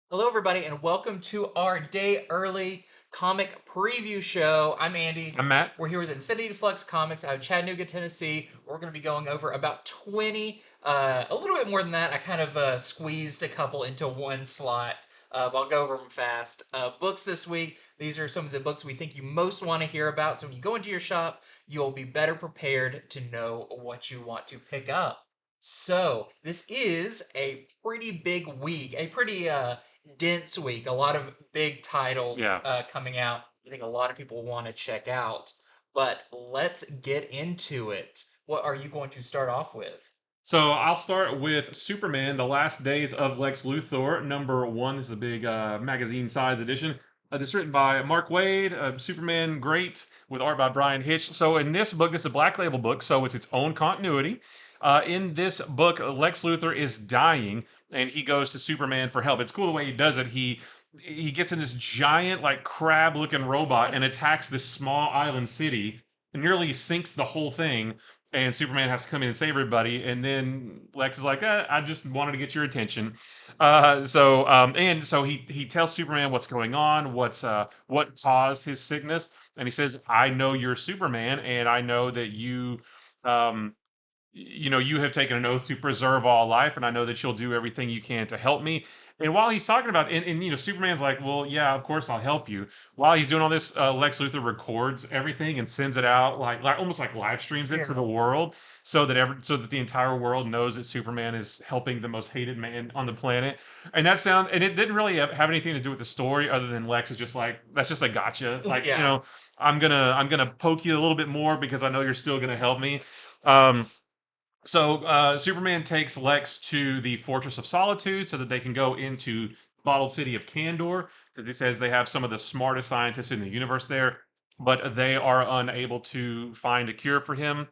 Hello, everybody, and welcome to our day early comic preview show. I'm Andy. I'm Matt. We're here with Infinity Flux Comics out of Chattanooga, Tennessee. We're going to be going over about 20, a little bit more than that. I kind of squeezed a couple into one slot. But I'll go over them fast. Books this week. These are some of the books we think you most want to hear about. So when you go into your shop, you'll be better prepared to know what you want to pick up. So this is a pretty big week, a pretty dense week. A lot of big titles Yeah. coming out. I think a lot of people want to check out. But let's get into it. What are you going to start off with? So I'll start with Superman: The Last Days of Lex Luthor, #1. This is a big magazine size edition. This is written by Mark Waid, Superman great, with art by Brian Hitch. So in this book, this is a Black Label book, so it's its own continuity. In this book, Lex Luthor is dying, and he goes to Superman for help. It's cool the way he does it. He gets in this giant, like crab-looking robot and attacks this small island city, and nearly sinks the whole thing. And Superman has to come in and save everybody. And then Lex is like, I just wanted to get your attention. So he tells Superman what's going on, what caused his sickness, and he says, I know you're Superman, and I know that um, you have taken an oath to preserve all life, and I know that you'll do everything you can to help me. And while he's talking about, and Superman's like, well, yeah, of course I'll help you. While he's doing all this, Lex Luthor records everything and sends it out like almost like live streams it to the world, so that the entire world knows that Superman is helping the most hated man on the planet. And it didn't really have anything to do with the story, other than Lex is just like, that's just a gotcha. Like, Yeah. I'm gonna poke you a little bit more because I know you're still gonna help me. Um, so Superman takes Lex to the Fortress of Solitude so that they can go into bottled city of Kandor. Because he says they have some of the smartest scientists in the universe there, but they are unable to find a cure for him.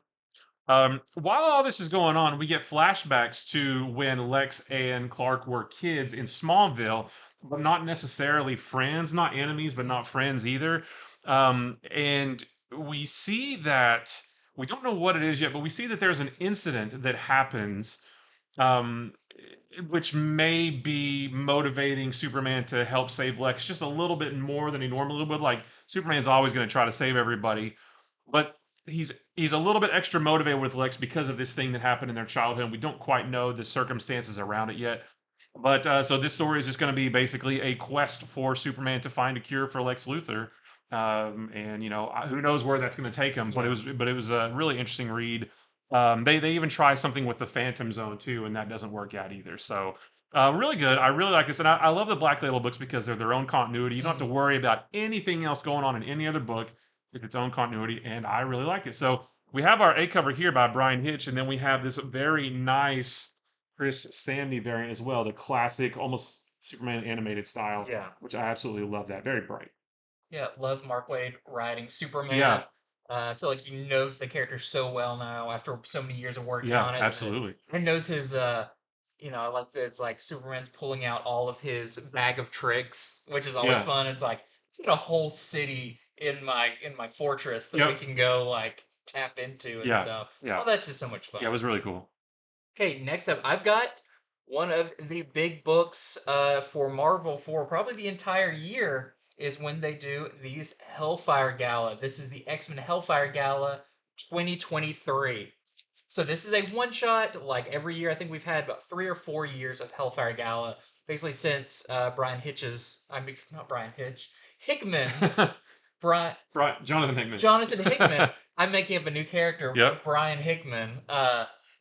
While all this is going on, we get flashbacks to when Lex and Clark were kids in Smallville, but not necessarily friends, not enemies, but not friends either. And we see that we don't know what it is yet, but we see that there's an incident that happens, um, which may be motivating Superman to help save Lex just a little bit more than he normally would. Like, Superman's always going to try to save everybody, but he's a little bit extra motivated with Lex because of this thing that happened in their childhood. And we don't quite know the circumstances around it yet. But so this story is just going to be basically a quest for Superman to find a cure for Lex Luthor. And who knows where that's going to take him? But it was a really interesting read. They even try something with the Phantom Zone too, and that doesn't work out either. So really good. I really like this, and I love the Black Label books because they're their own continuity. You don't have to worry about anything else going on in any other book. It's its own continuity, and I really like it. So we have our A cover here by Brian Hitch, and then we have this very nice Chris Samney variant as well, the classic, almost Superman animated style, Yeah. which I absolutely love that. Very bright. Yeah, love Mark Waid writing Superman. Yeah, I feel like he knows the character so well now after so many years of working yeah, on it, absolutely. and knows his. I like that it's like Superman's pulling out all of his bag of tricks, which is always Yeah, fun. It's like, get a whole city in my fortress that we yep, can go like tap into and yeah, stuff. yeah, Oh, that's just so much fun. yeah. It was really cool. Okay, next up, I've got one of the big books for Marvel for probably the entire year is when they do these Hellfire Gala. This is the X-Men Hellfire Gala 2023. So this is a one shot. Like every year, I think we've had about 3 or 4 years of Hellfire Gala, basically since not Brian Hitch, Hickman's Brian Jonathan Hickman. Jonathan Hickman. I'm making up a new character, Yep. Brian Hickman.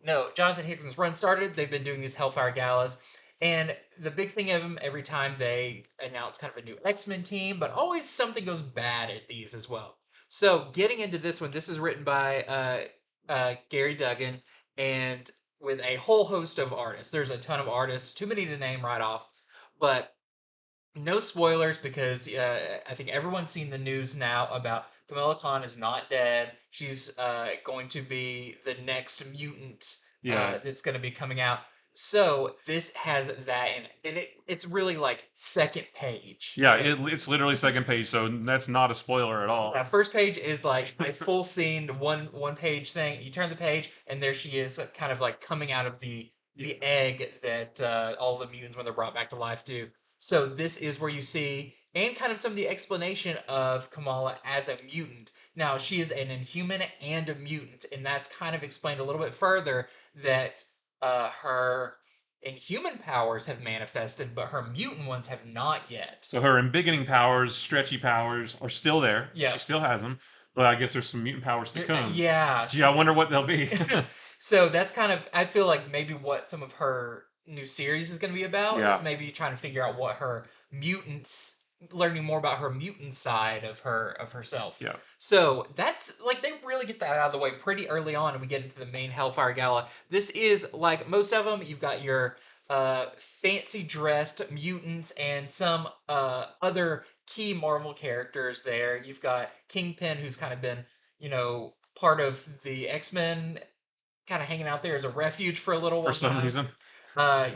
No, Jonathan Hickman's run started. They've been doing these Hellfire Galas. And the big thing of them, every time they announce kind of a new X-Men team, but always something goes bad at these as well. So getting into this one, this is written by Gary Duggan and with a whole host of artists. There's a ton of artists, too many to name right off, but no spoilers because I think everyone's seen the news now about Kamala Khan is not dead. She's going to be the next mutant Yeah. that's going to be coming out. So this has that in it, and it's really like second page. Yeah, it's literally second page, so that's not a spoiler at all. Yeah, first page is like a full scene, one page thing. You turn the page, and there she is, kind of like coming out of the egg that all the mutants, when they're brought back to life, do. So this is where you see, and kind of some of the explanation of Kamala as a mutant. Now she is an Inhuman and a mutant, and that's kind of explained a little bit further that her Inhuman powers have manifested, but her mutant ones have not yet. So her embiggening powers, stretchy powers are still there. Yeah. She still has them, but I guess there's some mutant powers to come. Yeah. Gee, I wonder what they'll be. So that's kind of, I feel like maybe what some of her new series is going to be about Yeah. is maybe trying to figure out what her learning more about her mutant side of herself. Yeah. So that's like, they really get that out of the way pretty early on, and we get into the main Hellfire Gala. This is like most of them. You've got your fancy dressed mutants and some other key Marvel characters there. You've got Kingpin, who's kind of been, part of the X-Men, kind of hanging out there as a refuge for a little while. For some reason.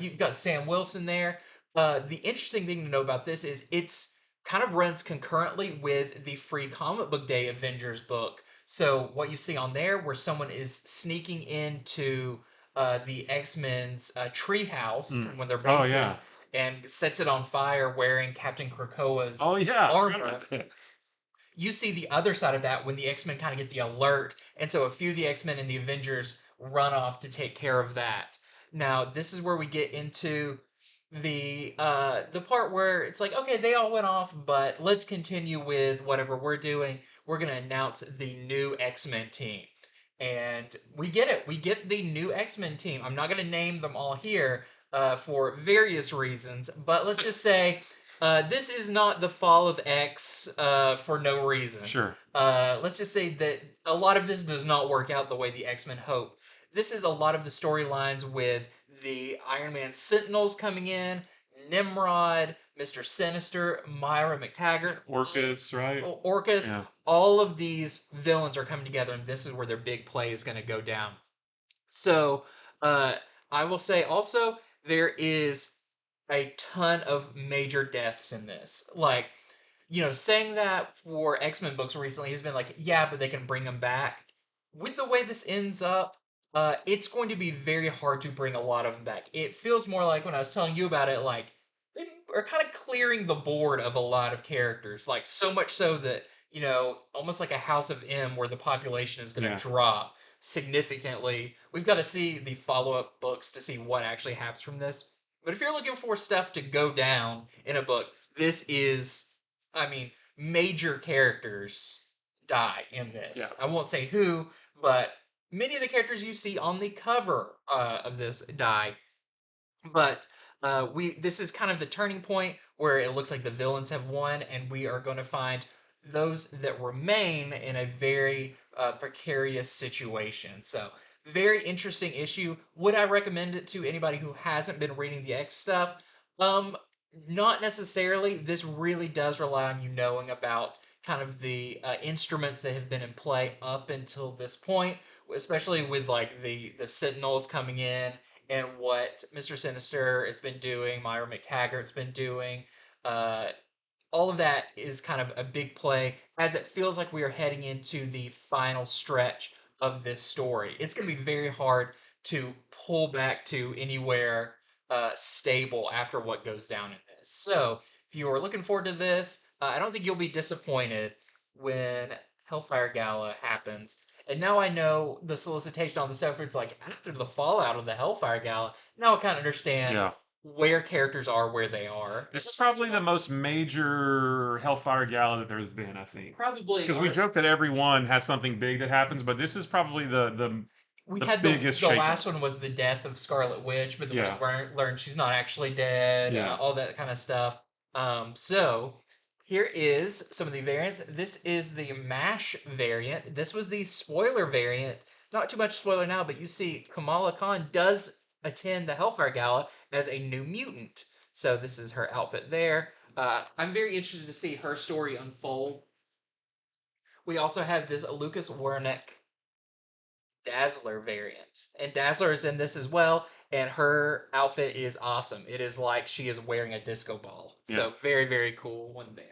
You've got Sam Wilson there. The interesting thing to know about this is it's kind of runs concurrently with the free comic book day Avengers book. So what you see on there, where someone is sneaking into the X-Men's treehouse, when their base is, and sets it on fire wearing Captain Krakoa's armor. You see the other side of that when the X-Men kind of get the alert, and so a few of the X-Men and the Avengers run off to take care of that. Now, this is where we get into the part where it's like, okay, they all went off, but let's continue with whatever we're doing. We're gonna announce the new X-Men team. And we get it. We get the new X-Men team. I'm not gonna name them all here for various reasons, but let's just say this is not the fall of X for no reason. Sure. Let's just say that a lot of this does not work out the way the X-Men hope. This is a lot of the storylines with the Iron Man Sentinels coming in, Nimrod, Mr. Sinister, Myra McTaggart, Orcus, right? Orcus. Yeah. All of these villains are coming together, and this is where their big play is going to go down. So, I will say also, there is a ton of major deaths in this. Like, saying that for X-Men books recently has been like, yeah, but they can bring them back. With the way this ends up, it's going to be very hard to bring a lot of them back. It feels more like when I was telling you about it, like they are kind of clearing the board of a lot of characters, like so much so that almost like a House of M, where the population is going to drop significantly. We've got to see the follow-up books to see what actually happens from this. But if you're looking for stuff to go down in a book, this is, I mean, major characters die in this. Yeah. I won't say who, but many of the characters you see on the cover of this die. But this is kind of the turning point where it looks like the villains have won, and we are going to find those that remain in a very precarious situation. So, very interesting issue. Would I recommend it to anybody who hasn't been reading the X stuff? Not necessarily. This really does rely on you knowing about kind of the instruments that have been in play up until this point, especially with like the Sentinels coming in and what Mr. Sinister has been doing, Myra McTaggart's been doing. All of that is kind of a big play, as it feels like we are heading into the final stretch of this story. It's going to be very hard to pull back to anywhere stable after what goes down in this. So, if you are looking forward to this, I don't think you'll be disappointed when Hellfire Gala happens. And now I know the solicitation on the stuff. It's like after the fallout of the Hellfire Gala. Now I kind of understand where characters are where they are. This is probably the most major Hellfire Gala that there's been, I think. Probably. Because we joke that every one has something big that happens, but this is probably the biggest the last one was the death of Scarlet Witch, but then we learned she's not actually dead, all that kind of stuff. So here is some of the variants. This is the MASH variant. This was the spoiler variant. Not too much spoiler now, but you see Kamala Khan does attend the Hellfire Gala as a new mutant. So this is her outfit there. I'm very interested to see her story unfold. We also have this Lucas Wernick Dazzler variant. And Dazzler is in this as well, and her outfit is awesome. It is like she is wearing a disco ball. Yeah. So very, very cool one there.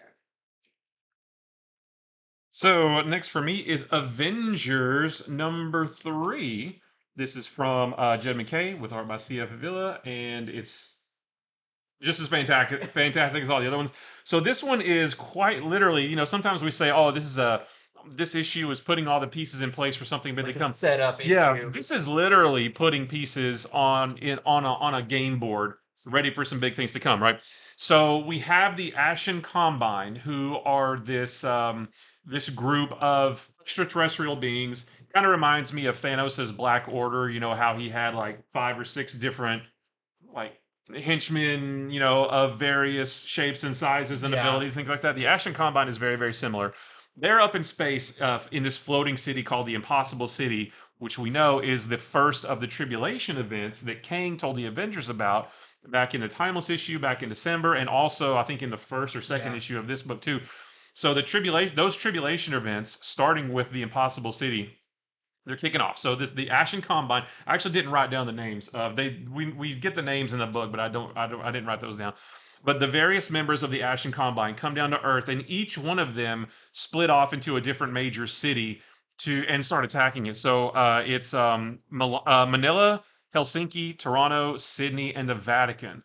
So next for me is Avengers #3. This is from Jed McKay with art by C.F. Avila, and it's just as fantastic as all the other ones. So this one is quite literally, sometimes we say, "Oh, this issue is putting all the pieces in place for something big to Like come." a setup Yeah, issue. this is literally putting pieces on a game board, ready for some big things to come, right? So we have the Ashen Combine, who are this group of extraterrestrial beings. Kind of reminds me of Thanos' Black Order. You know how he had like 5 or 6 different like henchmen, of various shapes and sizes and Yeah. abilities, things like that. The Ashen Combine is very, very similar. They're up in space in this floating city called the Impossible City, which we know is the first of the tribulation events that Kang told the Avengers about back in the Timeless issue back in December, and also I think in the first or second Yeah. issue of this book too. So those tribulation events, starting with the Impossible City, they're kicking off. So the Ashen Combine. I actually didn't write down the names. We get the names in the book, but I didn't write those down. But the various members of the Ashen Combine come down to Earth, and each one of them split off into a different major city and start attacking it. So it's Manila, Helsinki, Toronto, Sydney, and the Vatican.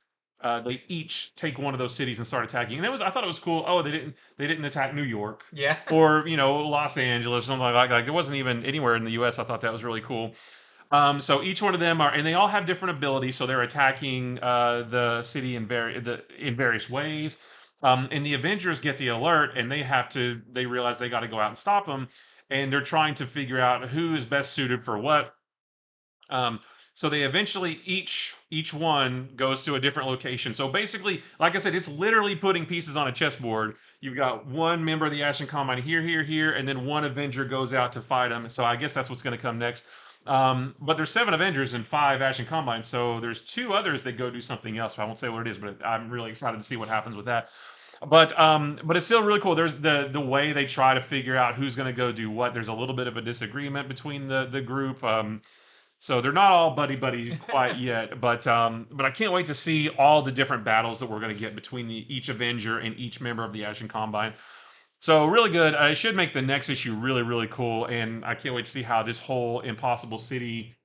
They each take one of those cities and start attacking. And I thought it was cool. Oh, they didn't attack New York Yeah. or Los Angeles, something like it wasn't even anywhere in the U.S. I thought that was really cool. So each one of them and they all have different abilities. So they're attacking the city in various ways. And the Avengers get the alert, and they realize they got to go out and stop them, and they're trying to figure out who is best suited for what. Um, so they eventually each one goes to a different location. So basically, like I said, it's literally putting pieces on a chessboard. You've got one member of the Ashen Combine here, here, here, and then one Avenger goes out to fight them. So I guess that's what's going to come next. But there's 7 Avengers and 5 Ashen Combines, so there's 2 others that go do something else. I won't say what it is, but I'm really excited to see what happens with that. But it's still really cool. There's the way they try to figure out who's going to go do what. There's a little bit of a disagreement between the group. So they're not all buddy buddy quite yet, but I can't wait to see all the different battles that we're going to get between each Avenger and each member of the Ashen Combine. So really good. It should make the next issue really really cool, and I can't wait to see how this whole Impossible City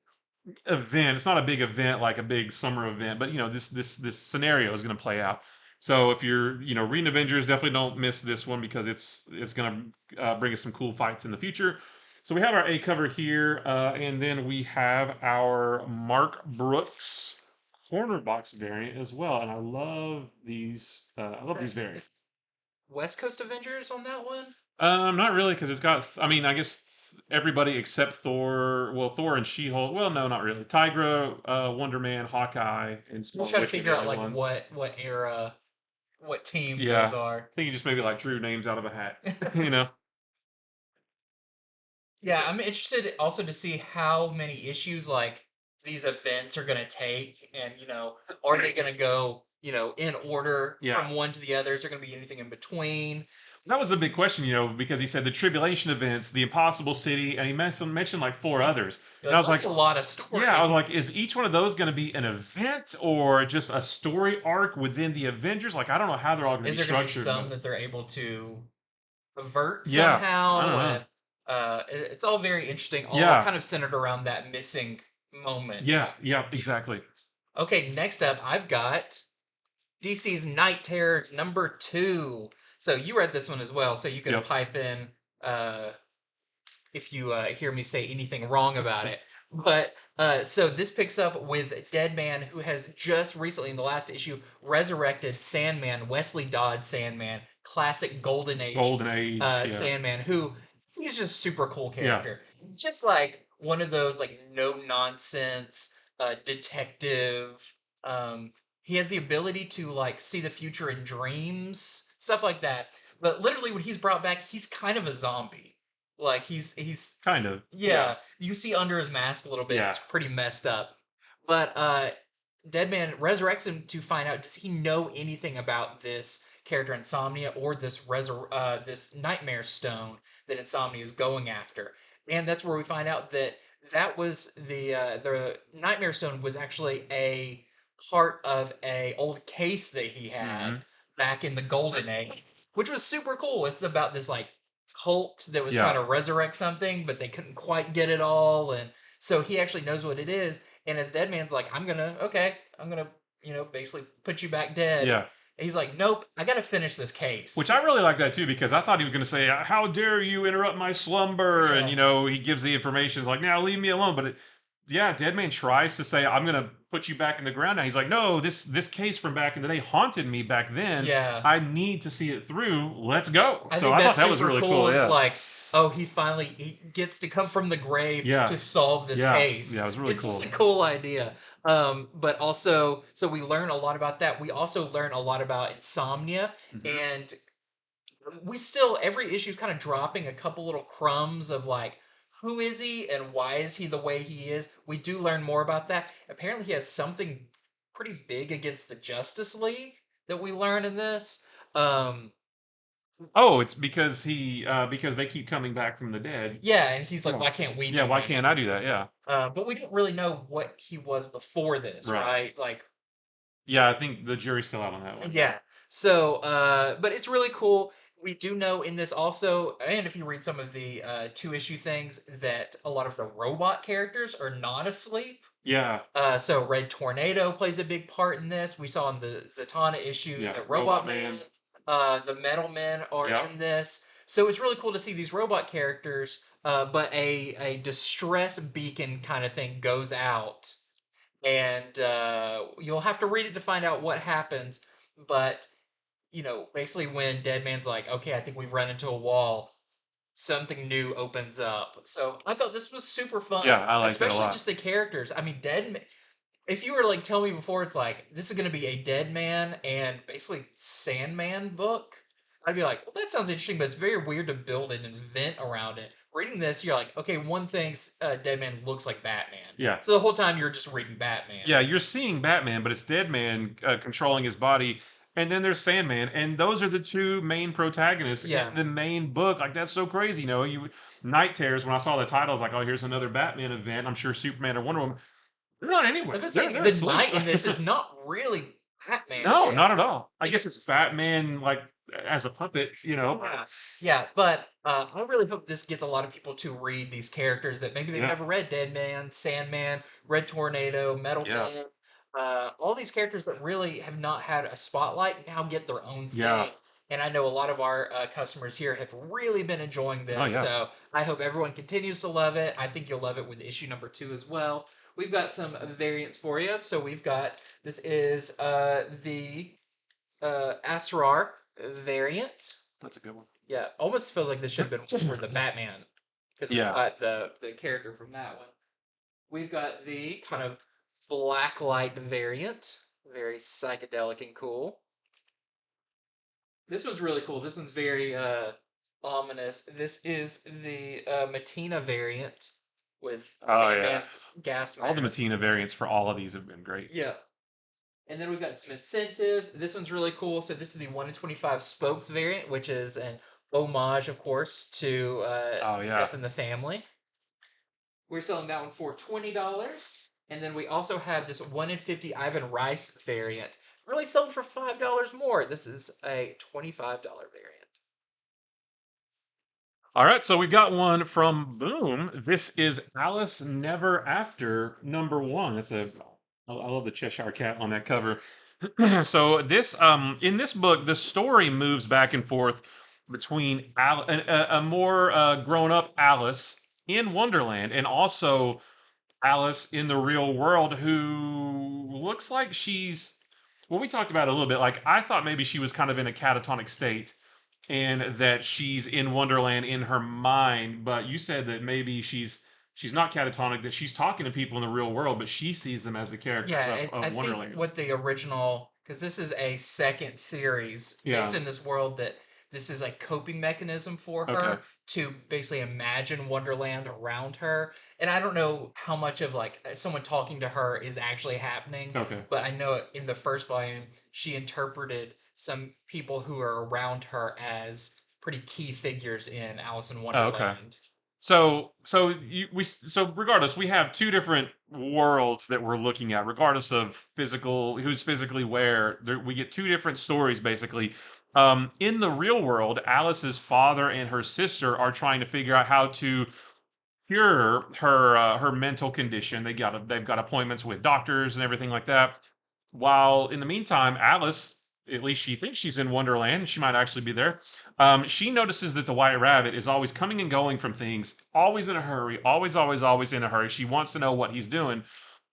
event. It's not a big event like a big summer event, but this scenario is going to play out. So if you're reading Avengers, definitely don't miss this one because it's going to bring us some cool fights in the future. So we have our A cover here, and then we have our Mark Brooks corner box variant as well. And I love these. I love these Is variants. West Coast Avengers on that one? Not really, because it's got. I mean, I guess everybody except Thor. Well, Thor and She-Hulk. Well, no, not really. Tigra, Wonder Man, Hawkeye, and I'm just Scarlet trying to Witch are the figure out only like ones. what era, what team those Yeah, are. I think you just maybe like drew names out of a hat. you know. Yeah, I'm interested also to see how many issues like these events are gonna take, and are they gonna go, in order Yeah. from one to the other? Is there gonna be anything in between? That was the big question, because he said the tribulation events, the Impossible City, and he mentioned like 4 others. And I was That's like, a lot of yeah, I was story. like, is each one of those going to be an event or just a story arc within the Avengers? Like, I don't know how they're all going to Is be there gonna be structured, some but that they're able to avert yeah, I don't somehow? know. And it's all very interesting, all Yeah, kind of centered around that missing yeah, moment. yeah, exactly. Okay, next up, I've got DC's Night Terror #2. So you read this one as well, so you can Yep. pipe in uh, if you hear me say anything wrong about it. But so this picks up with Deadman, who has just recently, in the last issue, resurrected Sandman, Wesley Dodds Sandman, classic Golden Age Golden Age, yeah. Sandman, who he's just a super cool Yeah. character. Just like one of those like no nonsense detective. Um, he has the ability to like see the future in dreams, stuff like that. But literally, when he's brought back, he's kind of a zombie. Like Kind of. Yeah. yeah, you see under his mask a little bit. Yeah. It's pretty messed up. But Deadman resurrects him to find out, does he know anything about this character Insomnia, or this Nightmare Stone that Insomnia is going after? And that's where we find out that that was the Nightmare Stone was actually a part of a old case that he had Hmm. back in the Golden Age, which was super cool. It's about this like cult that was trying Yeah. to resurrect something, but they couldn't quite get it all, and so he actually knows what it is. And as Deadman's like, I'm gonna basically put you back dead. Yeah. And he's like, nope, I gotta finish this case. Which I really like that too, because I thought he was going to say, "How dare you interrupt my slumber?" And Yeah, he gives the information. It's like, "Now leave me alone." But yeah, Deadman tries to say, "I'm going to put you back in the ground." Now he's like, "No, this case from back in the day haunted me back then. yeah. I need to see it through. Let's go." I So think I thought that's that was super really cool. cool. It's Yeah, like, oh, he gets to come from the grave yeah, to solve this yeah, yeah. It case. was really It's just cool. a cool idea. But also, so we learn a lot about that. We also learn a lot about insomnia, Hmm. and we still every issue is kind of dropping a couple little crumbs of like who is he and why is he the way he is. We do learn more about that. Apparently, he has something pretty big against the Justice League that we learn in this. Um, Oh, it's because they keep coming back from the dead. Yeah, and he's like, Yeah, why can't we yeah. do Why that? can't I do that? Yeah, But we don't really know what he was before this, right. right? Like, Yeah, I think the jury's still out on that one. yeah. So, but it's really cool. We do know in this also, and if you read some of the two-issue things, that a lot of the robot characters are not asleep. Yeah, So Red Tornado plays a big part in this. We saw in the Zatanna issue yeah. that Robot Robot Man, Man. the Metal Men are Yeah. in this. So it's really cool to see these robot characters. But a distress beacon kind of thing goes out, and you'll have to read it to find out what happens. But basically, when Deadman's like, "Okay, I think we've run into a wall," something new opens up. So I thought this was super fun, Yeah, I liked it a especially lot. just the characters. I mean, Deadman. If you were to like tell me before, it's like this is going to be a Dead Man and basically Sandman book, I'd be like, well, that sounds interesting, but it's very weird to build an event around it. Reading this, you're like, okay, one thing, Dead Man looks like Batman, Yeah. so the whole time you're just reading Batman. Yeah, you're seeing Batman, but it's Deadman controlling his body. And then there's Sandman, and those are the two main protagonists Yeah, in the main book. Like that's so crazy, Night Terrors. When I saw the title, I was like, "Oh, here's another Batman event." I'm sure Superman or Wonder Woman. They're not I've anywhere. been They're saying they're the asleep. knight in this is not really Batman. No, Yeah, not at all. I like guess it's Batman like as a puppet. yeah, yeah, but I really hope this gets a lot of people to read these characters that maybe they've Yeah, never read. Dead Man, Sandman, Red Tornado, Metal yeah, Man. All these characters that really have not had a spotlight now get their own yeah. thing. And I know a lot of our customers here have really been enjoying Oh this. yeah. So I hope everyone continues to love it. I think you'll love it with issue number 2 as well. We've got some variants for you. So we've got this is the Asrar variant. That's a good one. Yeah, almost feels like this should have been for the Batman because it's Yeah. got the character from that one. We've got the kind of black light variant, very psychedelic and cool. This one's really cool. This one's very ominous. This is the Matina variant with Oh yeah. Sandman's gas All the mask. Matina variants for all of these have been great. Yeah. And then we've got some incentives. This one's really cool. So this is the 1 in 25 spokes variant, which is an homage, of course, to Oh yeah. Death in the Family. We're selling that one for $20. And then we also have this 1 in 50 Ivan Rice variant. Really selling for $5 more. This is a $25 variant. All right, so we got one from Boom. This is Alice Never After #1. I love the Cheshire Cat on that cover. So this in this book, the story moves back and forth between a more grown up Alice in Wonderland and also Alice in the real world, who looks like she's. Well, we talked about it a little bit. Like I thought maybe she was kind of in a catatonic state and that she's in Wonderland in her mind, but you said that maybe she's not catatonic, that she's talking to people in the real world, but she sees them as the characters Yeah, of, it's I of think Wonderland. what the original because this is a second series based Yeah. in this world that this is a coping mechanism for Okay. her to basically imagine Wonderland around her. And I don't know how much of like someone talking to her is actually happening, Okay. but I know in the first volume she interpreted some people who are around her as pretty key figures in Alice in Oh, okay. Wonderland. So regardless, we have two different worlds that we're looking at, regardless of physical who's physically where. We get two different stories basically. In the real world, Alice's father and her sister are trying to figure out how to cure her mental condition. They've got appointments with doctors and everything like that. While in the meantime, Alice, at least she thinks she's in Wonderland. She might actually be there. She notices that the White Rabbit is always coming and going from things, always in a hurry, always in a hurry. She wants to know what he's doing,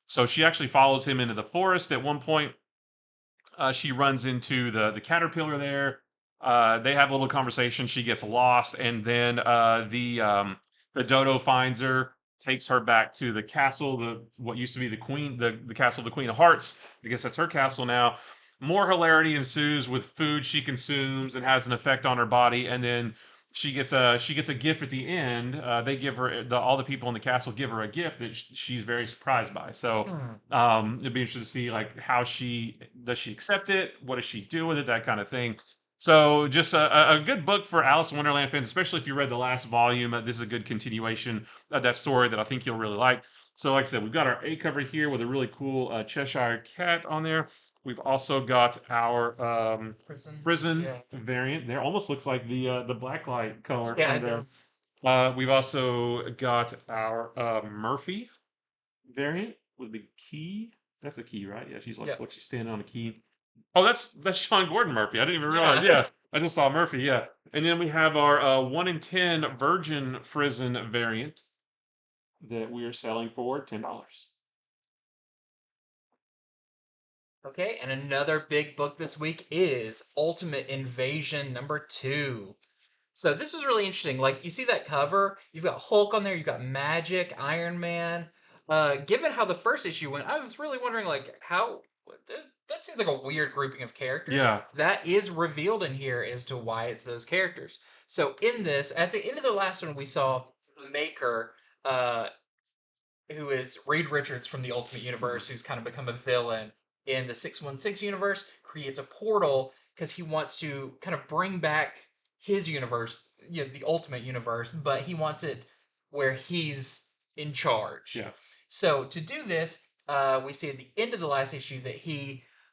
so she actually follows him into the forest. At one point, she runs into the caterpillar there. They have a little conversation. She gets lost, and then the dodo finds her, takes her back to the castle, the what used to be the queen, the castle of the Queen of Hearts. I guess that's her castle now. More hilarity ensues with food she consumes and has an effect on her body, and then she gets a gift at the end. They give her all the people in the castle give her a gift that she's very surprised by. So Hmm. it'd be interesting to see like how she does she accept it, what does she do with it, that kind of thing. So just a good book for Alice in Wonderland fans, especially if you read the last volume. This is a good continuation of that story that I think you'll really like. So like I said, we've got our A cover here with a really cool Cheshire cat on there. We've also got our Prison. prison Yeah. variant there. Almost looks like the blacklight color Yeah, from it there. does. We've also got our Murphy variant with the key. That's a key, right? Yeah, she's Yeah. like she's standing on a key. Oh, that's Sean Gordon Murphy. I didn't even realize. Yeah. Yeah, I just saw Murphy. Yeah, and then we have our 1 in 10 Virgin Prison variant that we are selling for $10. Okay, and another big book this week is Ultimate Invasion #2. So this is really interesting. Like you see that cover, you've got Hulk on there, you've got Magic, Iron Man. Given how the first issue went, I was really wondering like how that seems like a weird grouping of characters. Yeah, That is revealed in here as to why it's those characters. So in this, at the end of the last one, we saw the Maker, uh, who is Reed Richards from the Ultimate mhm, Universe, who's kind of become a villain in the 616 universe, creates a portal because he wants to kind of bring back his universe, the Ultimate Universe, but he wants it where he's in charge. yeah. So to do this, we see at the end of the last issue that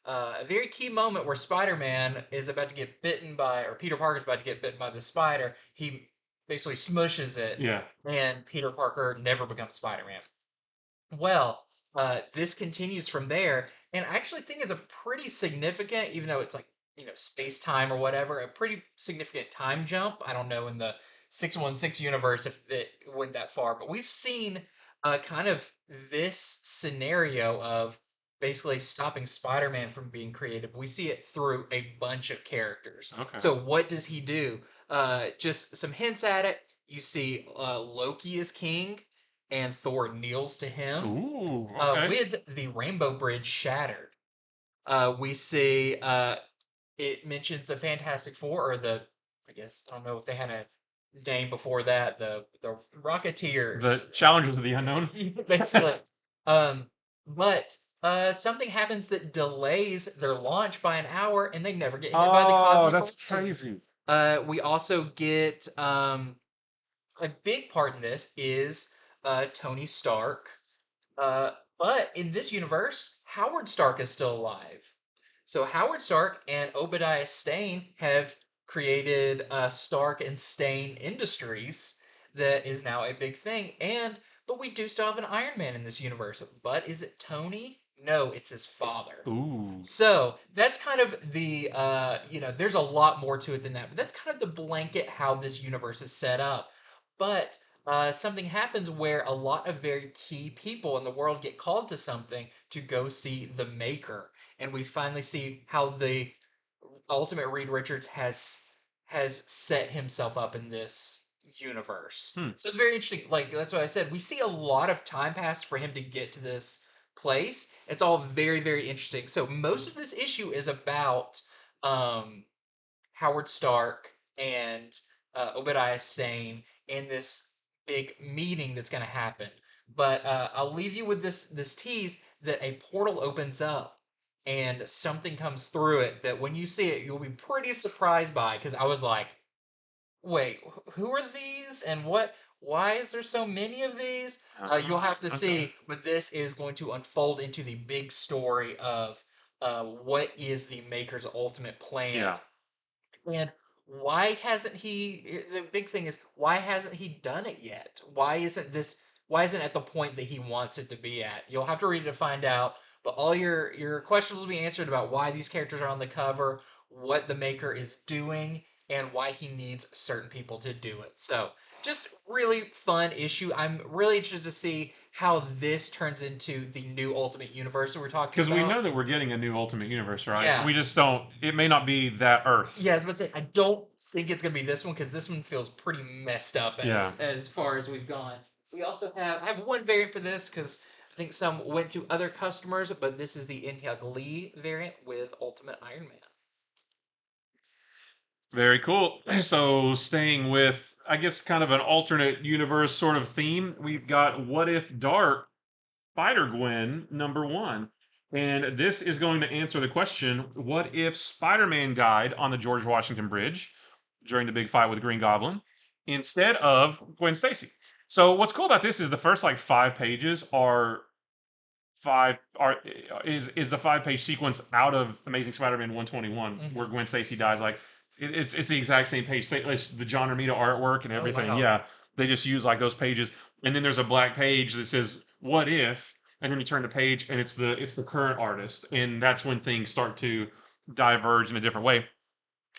a very key moment where Spider-Man is about to get bitten by, or Peter Parker's about to get bitten by the spider. He basically smushes it, Yeah. and Peter Parker never becomes Spider-Man. Well, this continues from there, and I actually think it's a pretty significant, even though it's like space time or whatever, a pretty significant time jump. I don't know in the 616 universe if it went that far, but we've seen kind of this scenario of basically stopping Spider-Man from being created. We see it through a bunch of characters. Okay. So what does he do? Just some hints at it. You see Loki is king and Thor kneels to him, Ooh. Okay. with the Rainbow Bridge shattered. We see it mentions the Fantastic Four, or I guess I don't know if they had a name before that, the The Rocketeers, Challengers of the Unknown. basically. Um, but something happens that delays their launch by an hour, and they never get hit by the Oh, cosmic that's rays. crazy. We also get a big part in this is Tony Stark. But in this universe, Howard Stark is still alive. So Howard Stark and Obadiah Stane have created Stark and Stane Industries that is now a big thing. But we do still have an Iron Man in this universe. But is it Tony? No, it's his father. Ooh. So that's kind of there's a lot more to it than that, but that's kind of the blanket how this universe is set up. But something happens where a lot of very key people in the world get called to something to go see the Maker, and we finally see how the ultimate Reed Richards has set himself up in this universe. Hmm. So it's very interesting. Like that's what I said. We see a lot of time pass for him to get to this place. It's all very, very interesting. So most of this issue is about um, Howard Stark and Obadiah Stane in this big meeting that's going to happen. But I'll leave you with this tease that a portal opens up and something comes through it that when you see it you'll be pretty surprised by, because I was like, wait, who are these and what? Why is there so many of these? You'll have to Okay. see, but this is going to unfold into the big story of what is the Maker's ultimate plan. Yeah. And why hasn't he? The big thing is, why hasn't he done it yet? Why isn't this? Why isn't it at the point that he wants it to be at? You'll have to read it to find out. But all your questions will be answered about why these characters are on the cover, what the maker is doing, and why he needs certain people to do it. So just really fun issue. I'm really interested to see how this turns into the new Ultimate Universe that we're talking Because we about. know that we're getting a new Ultimate Universe, right? Yeah, We just don't. It may not be that Earth. yeah, I was about to say I don't think it's gonna be this one because this one feels pretty messed up Yeah. as far as we've gone. We also have I have one variant for this because I think some went to other customers, but this is the Inhyuk Lee variant with Ultimate Iron Man. Very cool. So, staying with, I guess, kind of an alternate universe sort of theme, we've got What If Dark Spider-Gwen #1. And this is going to answer the question, what if Spider-Man died on the George Washington Bridge during the big fight with Green Goblin instead of Gwen Stacy? So what's cool about this is the first like 5 pages are five are is the 5 page sequence out of Amazing Spider-Man 121 where Mm-hmm. Gwen Stacy dies. Like it's the exact same page, it's the John Romita artwork and Oh everything. wow. Yeah, they just use like those pages, and then there's a black page that says "What if," and then you turn the page and it's the current artist, and that's when things start to diverge in a different way.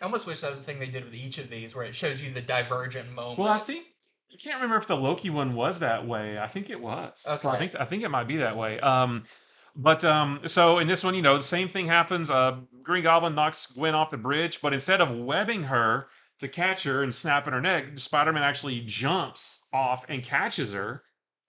I almost wish that was the thing they did with each of these, where it shows you the divergent Well, I moment. think I can't remember if the Loki one was that way. I think it was. So I Okay. think I think it might be that way. So in this one, the same thing happens. Green Goblin knocks Gwen off the bridge, but instead of webbing her to catch her and snapping her neck, Spider-Man actually jumps off and catches her,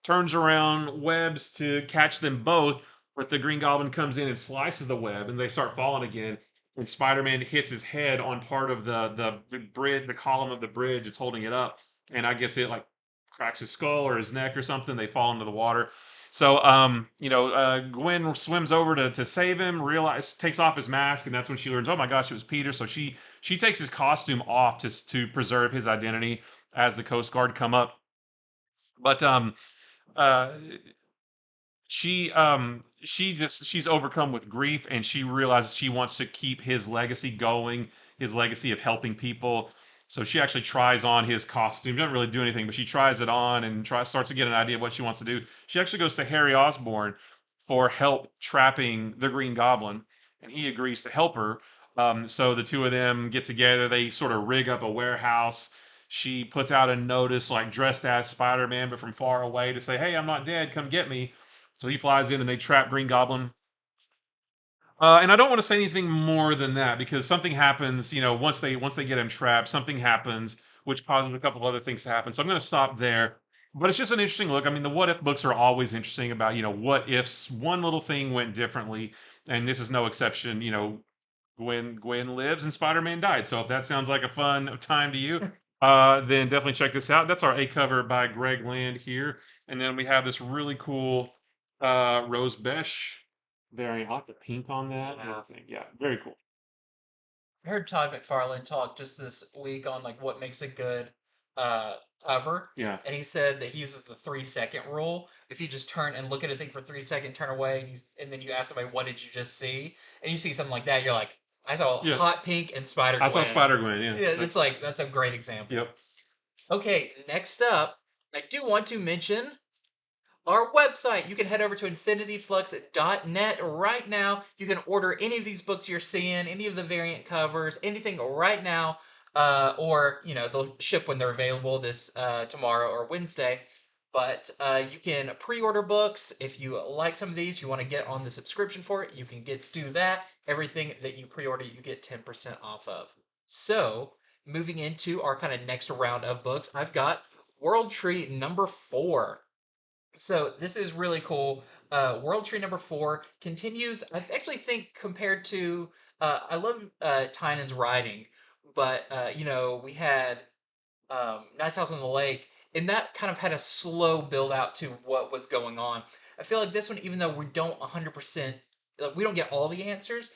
turns around, webs to catch them both, but the Green Goblin comes in and slices the web and they start falling again. And Spider-Man hits his head on part of the bridge, the column of the bridge. It's holding it up, and I guess it like cracks his skull or his neck or something. They fall into the water. So, Gwen swims over to save him. Takes off his mask, and that's when she learns, oh my gosh, it was Peter. So she takes his costume off to preserve his identity as the Coast Guard come up. But uh, she's overcome with grief, and she realizes she wants to keep his legacy going, his legacy of helping people. So she actually tries on his costume. Doesn't really do anything, but she tries it on and starts to get an idea of what she wants to do. She actually goes to Harry Osborn for help trapping the Green Goblin, and he agrees to help her. So the two of them get together. They sort of rig up a warehouse. She puts out a notice, like dressed as Spider-Man, but from far away, to say, "Hey, I'm not dead. Come get me." So he flies in and they trap Green Goblin. And I don't want to say anything more than that because something happens. Once they get him trapped, something happens which causes a couple other things to happen. So I'm going to stop there. But it's just an interesting look. I mean, the what if books are always interesting about what ifs one little thing went differently, and this is no exception. Gwen lives and Spider-Man died. So if that sounds like a fun time to you, then definitely check this out. That's our A cover by Greg Land here, and then we have this really cool Rose Besh variant. I'll have the pink on that and Yeah. everything. Yeah, very cool. I heard Todd McFarlane talk just this week on like what makes a good uh cover, Yeah, and he said that he uses the 3 second rule. If you just turn and look at a thing for 3 seconds, turn away, and then you ask somebody what did you just see, and you see something like that, you're like, I saw yeah. hot pink and Spider I saw Gwen. Spider Gwen. Yeah, Yeah, it's like that's a great example. yep. Okay, next up, I do want to mention our website. You can head over to infinityflux.net right now. You can order any of these books you're seeing, any of the variant covers, anything right now. Or, they'll ship when they're available this tomorrow or Wednesday. But you can pre-order books. If you like some of these, you want to get on the subscription for it, you can do that. Everything that you pre-order, you get 10% off of. So, moving into our kind of next round of books, I've got World Tree #4. So this is really cool. World Tree #4 continues. I actually think compared to I love Tynan's writing, but we had Nice House on the Lake, and that kind of had a slow build out to what was going on. I feel like this one, even though we don't 100%, we don't get all the answers,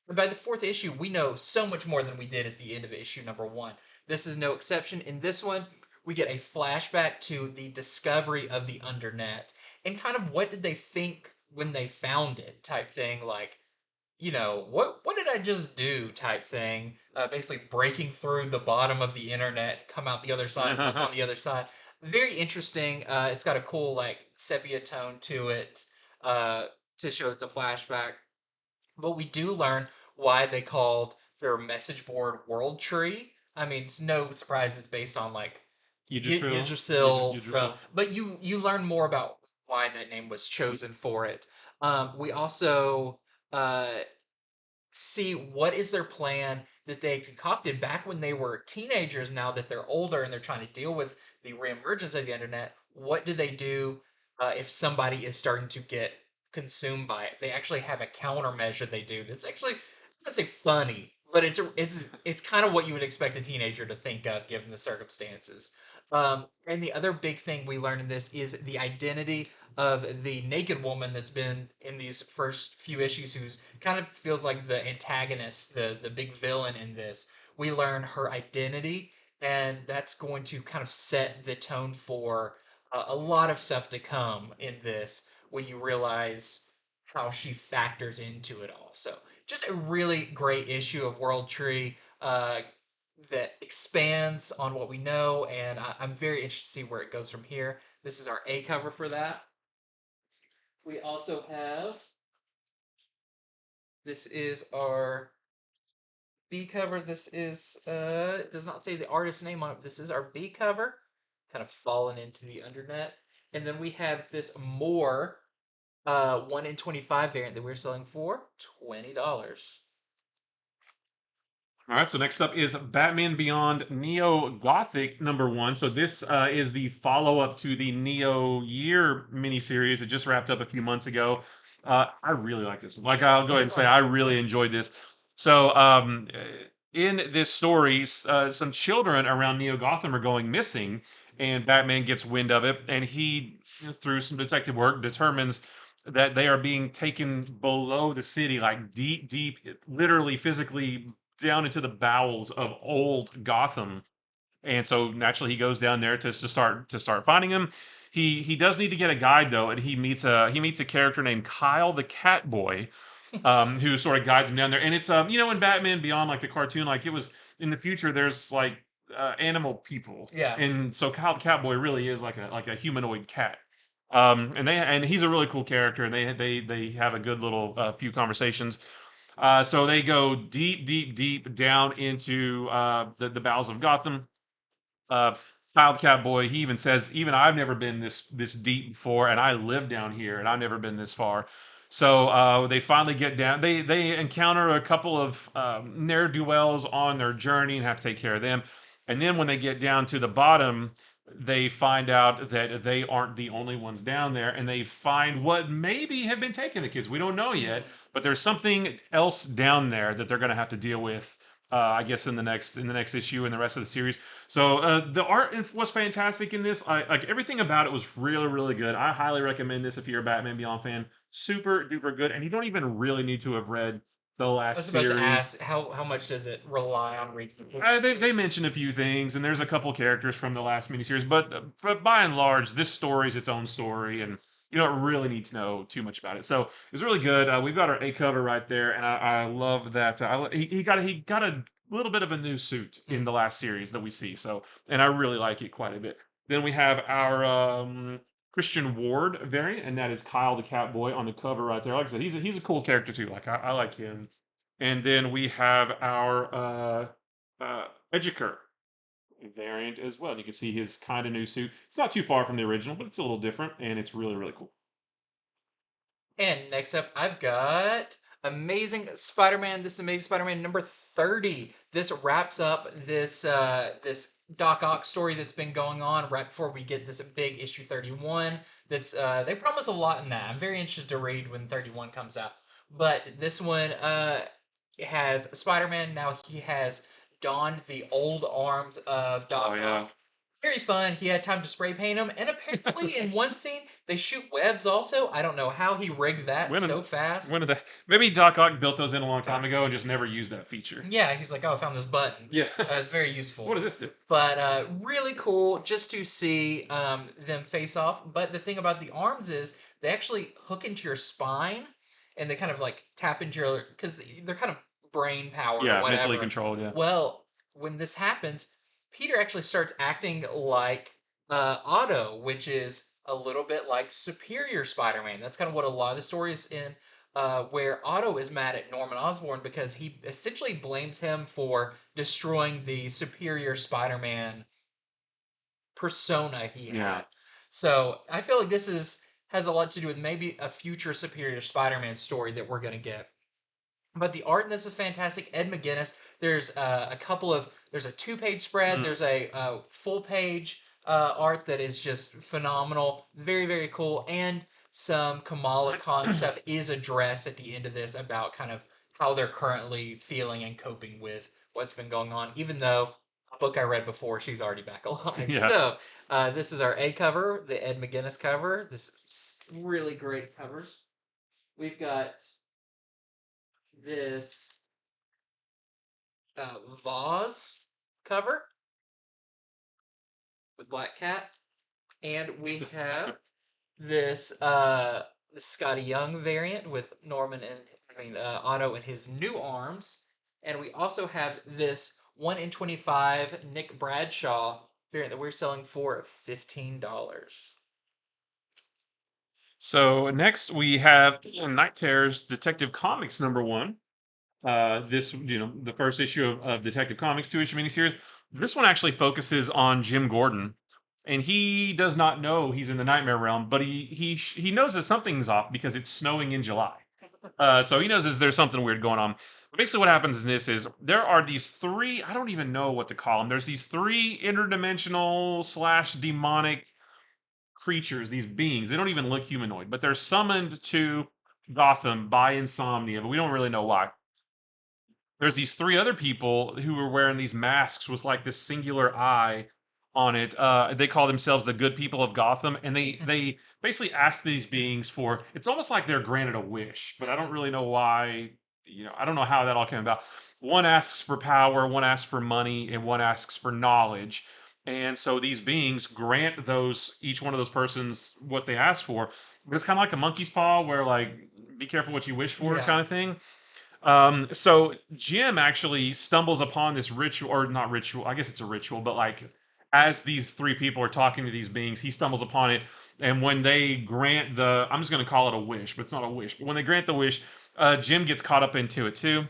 but by the fourth issue, we know so much more than we did at the end of issue #1. This is no exception. In this one, we get a flashback to the discovery of the Undernet and kind of what did they think when they found it type thing. Like, what did I just do type thing. Basically breaking through the bottom of the internet, come out the other side, what's on the other side. Very interesting. It's got a cool like sepia tone to it uh, to show it's a flashback. But we do learn why they called their message board World Tree. I mean, it's no surprise it's based on like Yggdrasil. Yggdrasil from, Yggdrasil. but you learn more about why that name was chosen for it. We also uh, see what is their plan that they concocted back when they were teenagers. Now that they're older and they're trying to deal with the reemergence of the internet, what do they do if somebody is starting to get consumed by it? They actually have a countermeasure they do that's actually, let's say, funny, but it's kind of what you would expect a teenager to think of given the circumstances. And the other big thing we learn in this is the identity of the naked woman that's been in these first few issues, who's kind of feels like the antagonist, the big villain in this. We learn her identity, and that's going to kind of set the tone for a lot of stuff to come in this when you realize how she factors into it all. So just a really great issue of World Tree that expands on what we know, and I'm very interested to see where it goes from here. This is our A cover for that. We also have, this is our B cover. This is it does not say the artist's name on it. This is our B cover, kind of fallen into the undernet. And then we have this more 1 in 25 variant that we're selling for $20. All right, so next up is Batman Beyond Neo-Gothic #1. So this is the follow-up to the Neo Year miniseries. It just wrapped up a few months ago. I really like this one. Like, I'll go ahead and say I really enjoyed this. So in this story, some children around Neo-Gotham are going missing, and Batman gets wind of it, and he, through some detective work, determines that they are being taken below the city, like deep, deep, literally, physically down into the bowels of old Gotham. And so naturally he goes down there to start finding him. He does need to get a guide though, and he meets a character named Kyle the Catboy, who sort of guides him down there. And it's in Batman Beyond, like the cartoon, like it was in the future. There's like animal people, Yeah. and so Kyle the Catboy really is like a humanoid cat. And he's a really cool character, and they have a good little few conversations. So they go deep, deep, deep down into the bowels of Gotham. Uh, Child Catboy, he even says, even I've never been this deep before, and I live down here, and I've never been this far. So they finally get down. They encounter a couple of ne'er do wells on their journey and have to take care of them. And then when they get down to the bottom, they find out that they aren't the only ones down there, and they find what maybe have been taking the kids. We don't know yet, but there's something else down there that they're going to have to deal with. I guess in the next issue and the rest of the series. So the art was fantastic in this. Like everything about it was really, really good. I highly recommend this if you're a Batman Beyond fan. Super duper good, and you don't even really need to have read the I was last about to series. ask how much does it rely on reading the They books? mention a few things, and there's a couple characters from the last miniseries, but by and large, this story is its own story, and you don't really need to know too much about it. So it's really good. We've got our A cover right there, and I love that. He got a little bit of a new suit in the last series that we see. So, and I really like it quite a bit. Then we have our Christian Ward variant, and that is Kyle the Catboy on the cover right there. Like I said, he's a cool character too. Like I like him. And then we have our Edgeker variant as well. And you can see his kind of new suit. It's not too far from the original, but it's a little different, and it's really, really cool. And next up, I've got Amazing Spider-Man. This is Amazing Spider-Man number 30. This wraps up this Doc Ock story that's been going on right before we get this big issue 31. That's they promise a lot in that. I'm very interested to read when 31 comes out. But this one has Spider-Man now. He has donned the old arms of Oh Doc yeah. Ock, Very fun. He had time to spray paint them, and apparently in one scene they shoot webs. Also, I don't know how he rigged that When so did, fast. when did that? Maybe Doc Ock built those in a long time ago and just never used that feature. Yeah, he's like, oh, I found this button. Yeah. It's very useful. What does this do? But really cool just to see them face off. But the thing about the arms is they actually hook into your spine, and they kind of like tap into your, because they're kind of brain powered or Yeah, mentally whatever. controlled. Yeah. Well, when this happens, Peter actually starts acting like Otto, which is a little bit like Superior Spider-Man. That's kind of what a lot of the stories in where Otto is mad at Norman Osborn because he essentially blames him for destroying the Superior Spider-Man persona he Yeah. had. So I feel like this is has a lot to do with maybe a future Superior Spider-Man story that we're gonna get. But the art in this is fantastic. Ed McGuinness. There's a couple of there's a 2-page spread. Mm. There's a full page art that is just phenomenal. Very very cool. And some Kamala Khan stuff is addressed at the end of this about kind of how they're currently feeling and coping with what's been going on. Even though a book I read before, she's already back alive. Yeah. So this is our A cover, the Ed McGuinness cover. This is really great covers. We've got this vase cover with Black Cat, and we have this Scotty Young variant with Norman and Otto in his new arms, and we also have this 1 in 25 Nick Bradshaw variant that we're selling for $15. So next we have Night Terror's Detective Comics #1. This, the first issue of Detective Comics 2-issue miniseries. This one actually focuses on Jim Gordon, and he does not know he's in the Nightmare Realm, but he knows that something's off because it's snowing in July. So he knows there's something weird going on. But basically, what happens in this is there are these three. I don't even know what to call them. There's these three interdimensional slash demonic creatures, these beings. They don't even look humanoid, but they're summoned to Gotham by Insomnia, but we don't really know why. There's these three other people who are wearing these masks with like this singular eye on it. They call themselves the good people of Gotham, and they basically ask these beings for. It's almost like they're granted a wish, but I don't really know why. I don't know how that all came about. One asks for power, one asks for money, and one asks for knowledge. And so these beings grant each one of those persons what they ask for. But it's kind of like a monkey's paw, where like be careful what you wish for, Yeah. kind of thing. So Jim actually stumbles upon this ritual, or not ritual, I guess it's a ritual, but like as these three people are talking to these beings, he stumbles upon it. And when they grant I'm just going to call it a wish, but it's not a wish. But when they grant the wish, Jim gets caught up into it too.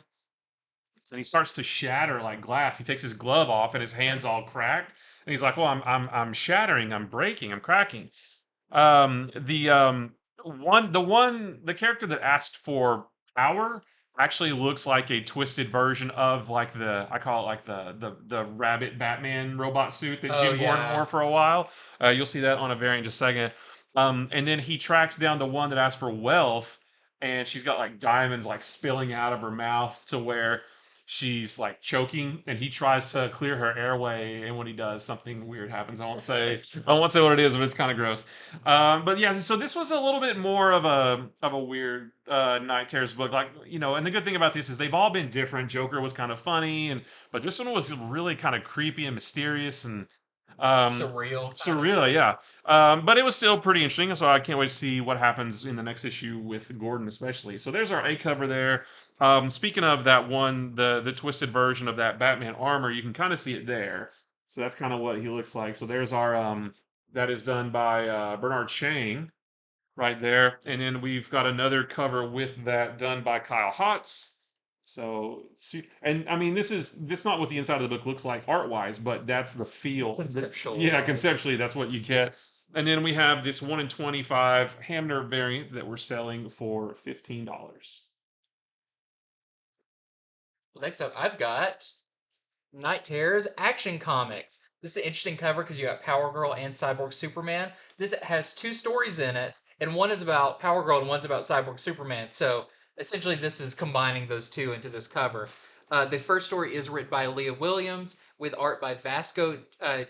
And he starts to shatter like glass. He takes his glove off and his hand's all cracked. And he's like, well, I'm shattering, I'm breaking, I'm cracking. The character that asked for power actually looks like a twisted version of like I call it like the rabbit Batman robot suit that Oh Jim Gordon yeah. wore for a while. You'll see that on a variant in just a second. And then he tracks down the one that asked for wealth, and she's got like diamonds like spilling out of her mouth to where she's like choking, and he tries to clear her airway, and when he does, something weird happens. I won't say what it is, but it's kind of gross. But yeah, so this was a little bit more of a weird Night Terrors book, like and the good thing about this is they've all been different. Joker was kind of funny, but this one was really kind of creepy and mysterious and Surreal. surreal, yeah. But it was still pretty interesting, so I can't wait to see what happens in the next issue with Gordon, especially. So there's our A cover there. Speaking of that one, the twisted version of that Batman armor, you can kind of see it there. So that's kind of what he looks like. So there's our that is done by Bernard Chang right there, and then we've got another cover with that done by Kyle Hotz. So, and I mean, this not what the inside of the book looks like art wise, but that's the feel. Conceptual. Yeah, conceptually, that's what you get. And then we have this 1 in 25 Hamner variant that we're selling for $15. Well, next up, I've got Night Terrors Action Comics. This is an interesting cover because you got Power Girl and Cyborg Superman. This has two stories in it, and one is about Power Girl and one's about Cyborg Superman. So essentially, this is combining those two into this cover. The first story is written by Leah Williams with art by Vasco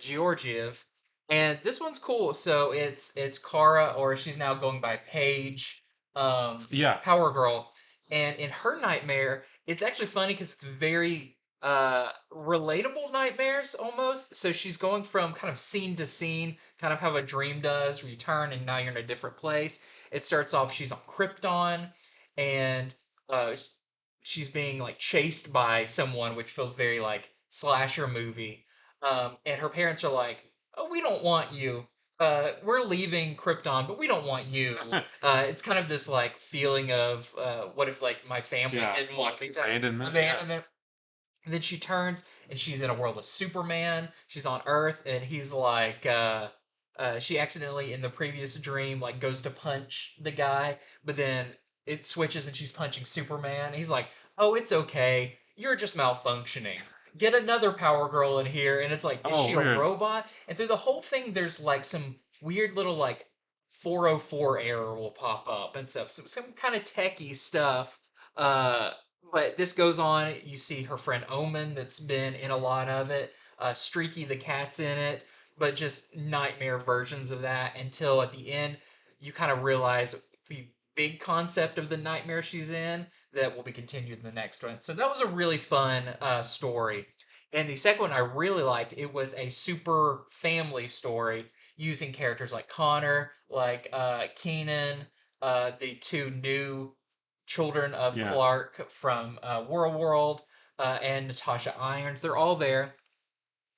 Georgiev, And this one's cool. So it's Kara, or she's now going by Paige, Yeah, Power Girl. And in her nightmare, it's actually funny because it's very relatable nightmares almost. So she's going from kind of scene to scene, kind of how a dream does, where you turn and now you're in a different place. It starts off she's on Krypton, and uh, she's being like chased by someone, which feels very like slasher movie. And her parents are like, "Oh, we don't want you. We're leaving Krypton, but we don't want you." It's kind of this like feeling of what if like my family yeah, didn't want me to abandonment. Yeah, abandonment. And then she turns and she's in a world of Superman. She's on Earth, and he's like, she accidentally in the previous dream like goes to punch the guy, but then it switches and she's punching Superman. He's like, "Oh, it's okay. You're just malfunctioning. Get another Power Girl in here." And it's like, is oh, she a weird. robot? And through the whole thing, there's like some weird little like 404 error will pop up and stuff. So some kind of techie stuff. Uh, but this goes on. You see her friend Omen, that's been in a lot of it. Streaky the cat's in it, but just nightmare versions of that until at the end you kind of realize the big concept of the nightmare she's in that will be continued in the next one. So that was a really fun story. And the second one I really liked. It was a super family story using characters like Connor, like Keenan, the two new children of Yeah, Clark from World, and Natasha Irons. They're all there.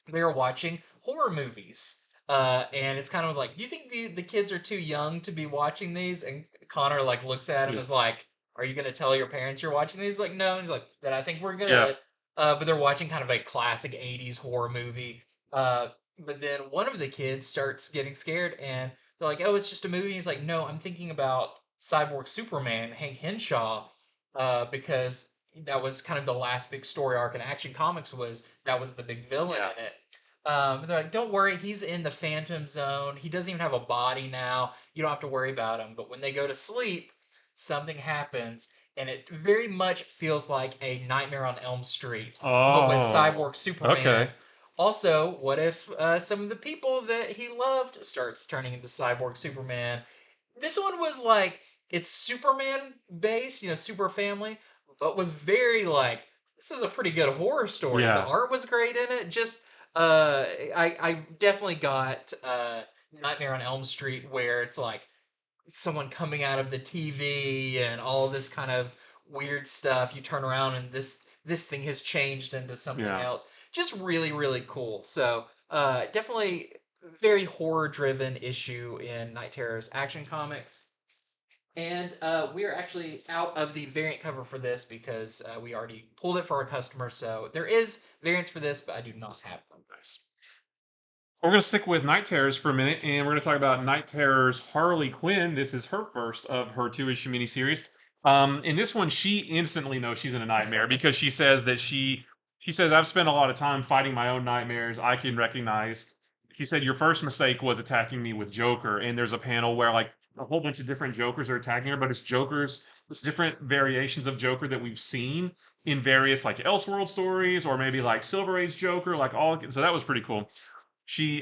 They're watching horror movies. And it's kind of like, do you think the kids are too young to be watching these? And Connor like looks at him yeah, as like, are you gonna tell your parents you're watching these? Like, no. And he's like, then I think we're yeah. good. But they're watching kind of a classic '80s horror movie. But then one of the kids starts getting scared, and they're like, oh, it's just a movie. He's like, no, I'm thinking about Cyborg Superman, Hank Henshaw, because that was kind of the last big story arc in Action Comics, was that was the big villain Yeah. in it. They're like, don't worry, he's in the Phantom Zone. He doesn't even have a body now. You don't have to worry about him. But when they go to sleep, something happens, and it very much feels like a Nightmare on Elm Street, but with Oh, Cyborg Superman. okay. Also, what if some of the people that he loved starts turning into Cyborg Superman? This one was like, it's Superman based, super family, but was very like, this is a pretty good horror story. The Yeah, art was great in it. Just uh I definitely got Nightmare on Elm Street, where it's like someone coming out of the TV and all this kind of weird stuff. You turn around and this thing has changed into something yeah. else. Just really, really cool. So definitely very horror driven issue in Night Terror's Action Comics. And we're actually out of the variant cover for this because we already pulled it for our customers. So there is variants for this, but I do not have them. Nice. We're going to stick with Night Terrors for a minute, and we're going to talk about Night Terror's Harley Quinn. This is her first of her two-issue miniseries. In this one, she instantly knows she's in a nightmare because she says that she says, I've spent a lot of time fighting my own nightmares. I can recognize. She said your first mistake was attacking me with Joker, and there's a panel where like a whole bunch of different Jokers are attacking her, but it's different variations of Joker that we've seen in various like Elseworld stories, or maybe like Silver Age Joker, like all. So that was pretty cool. She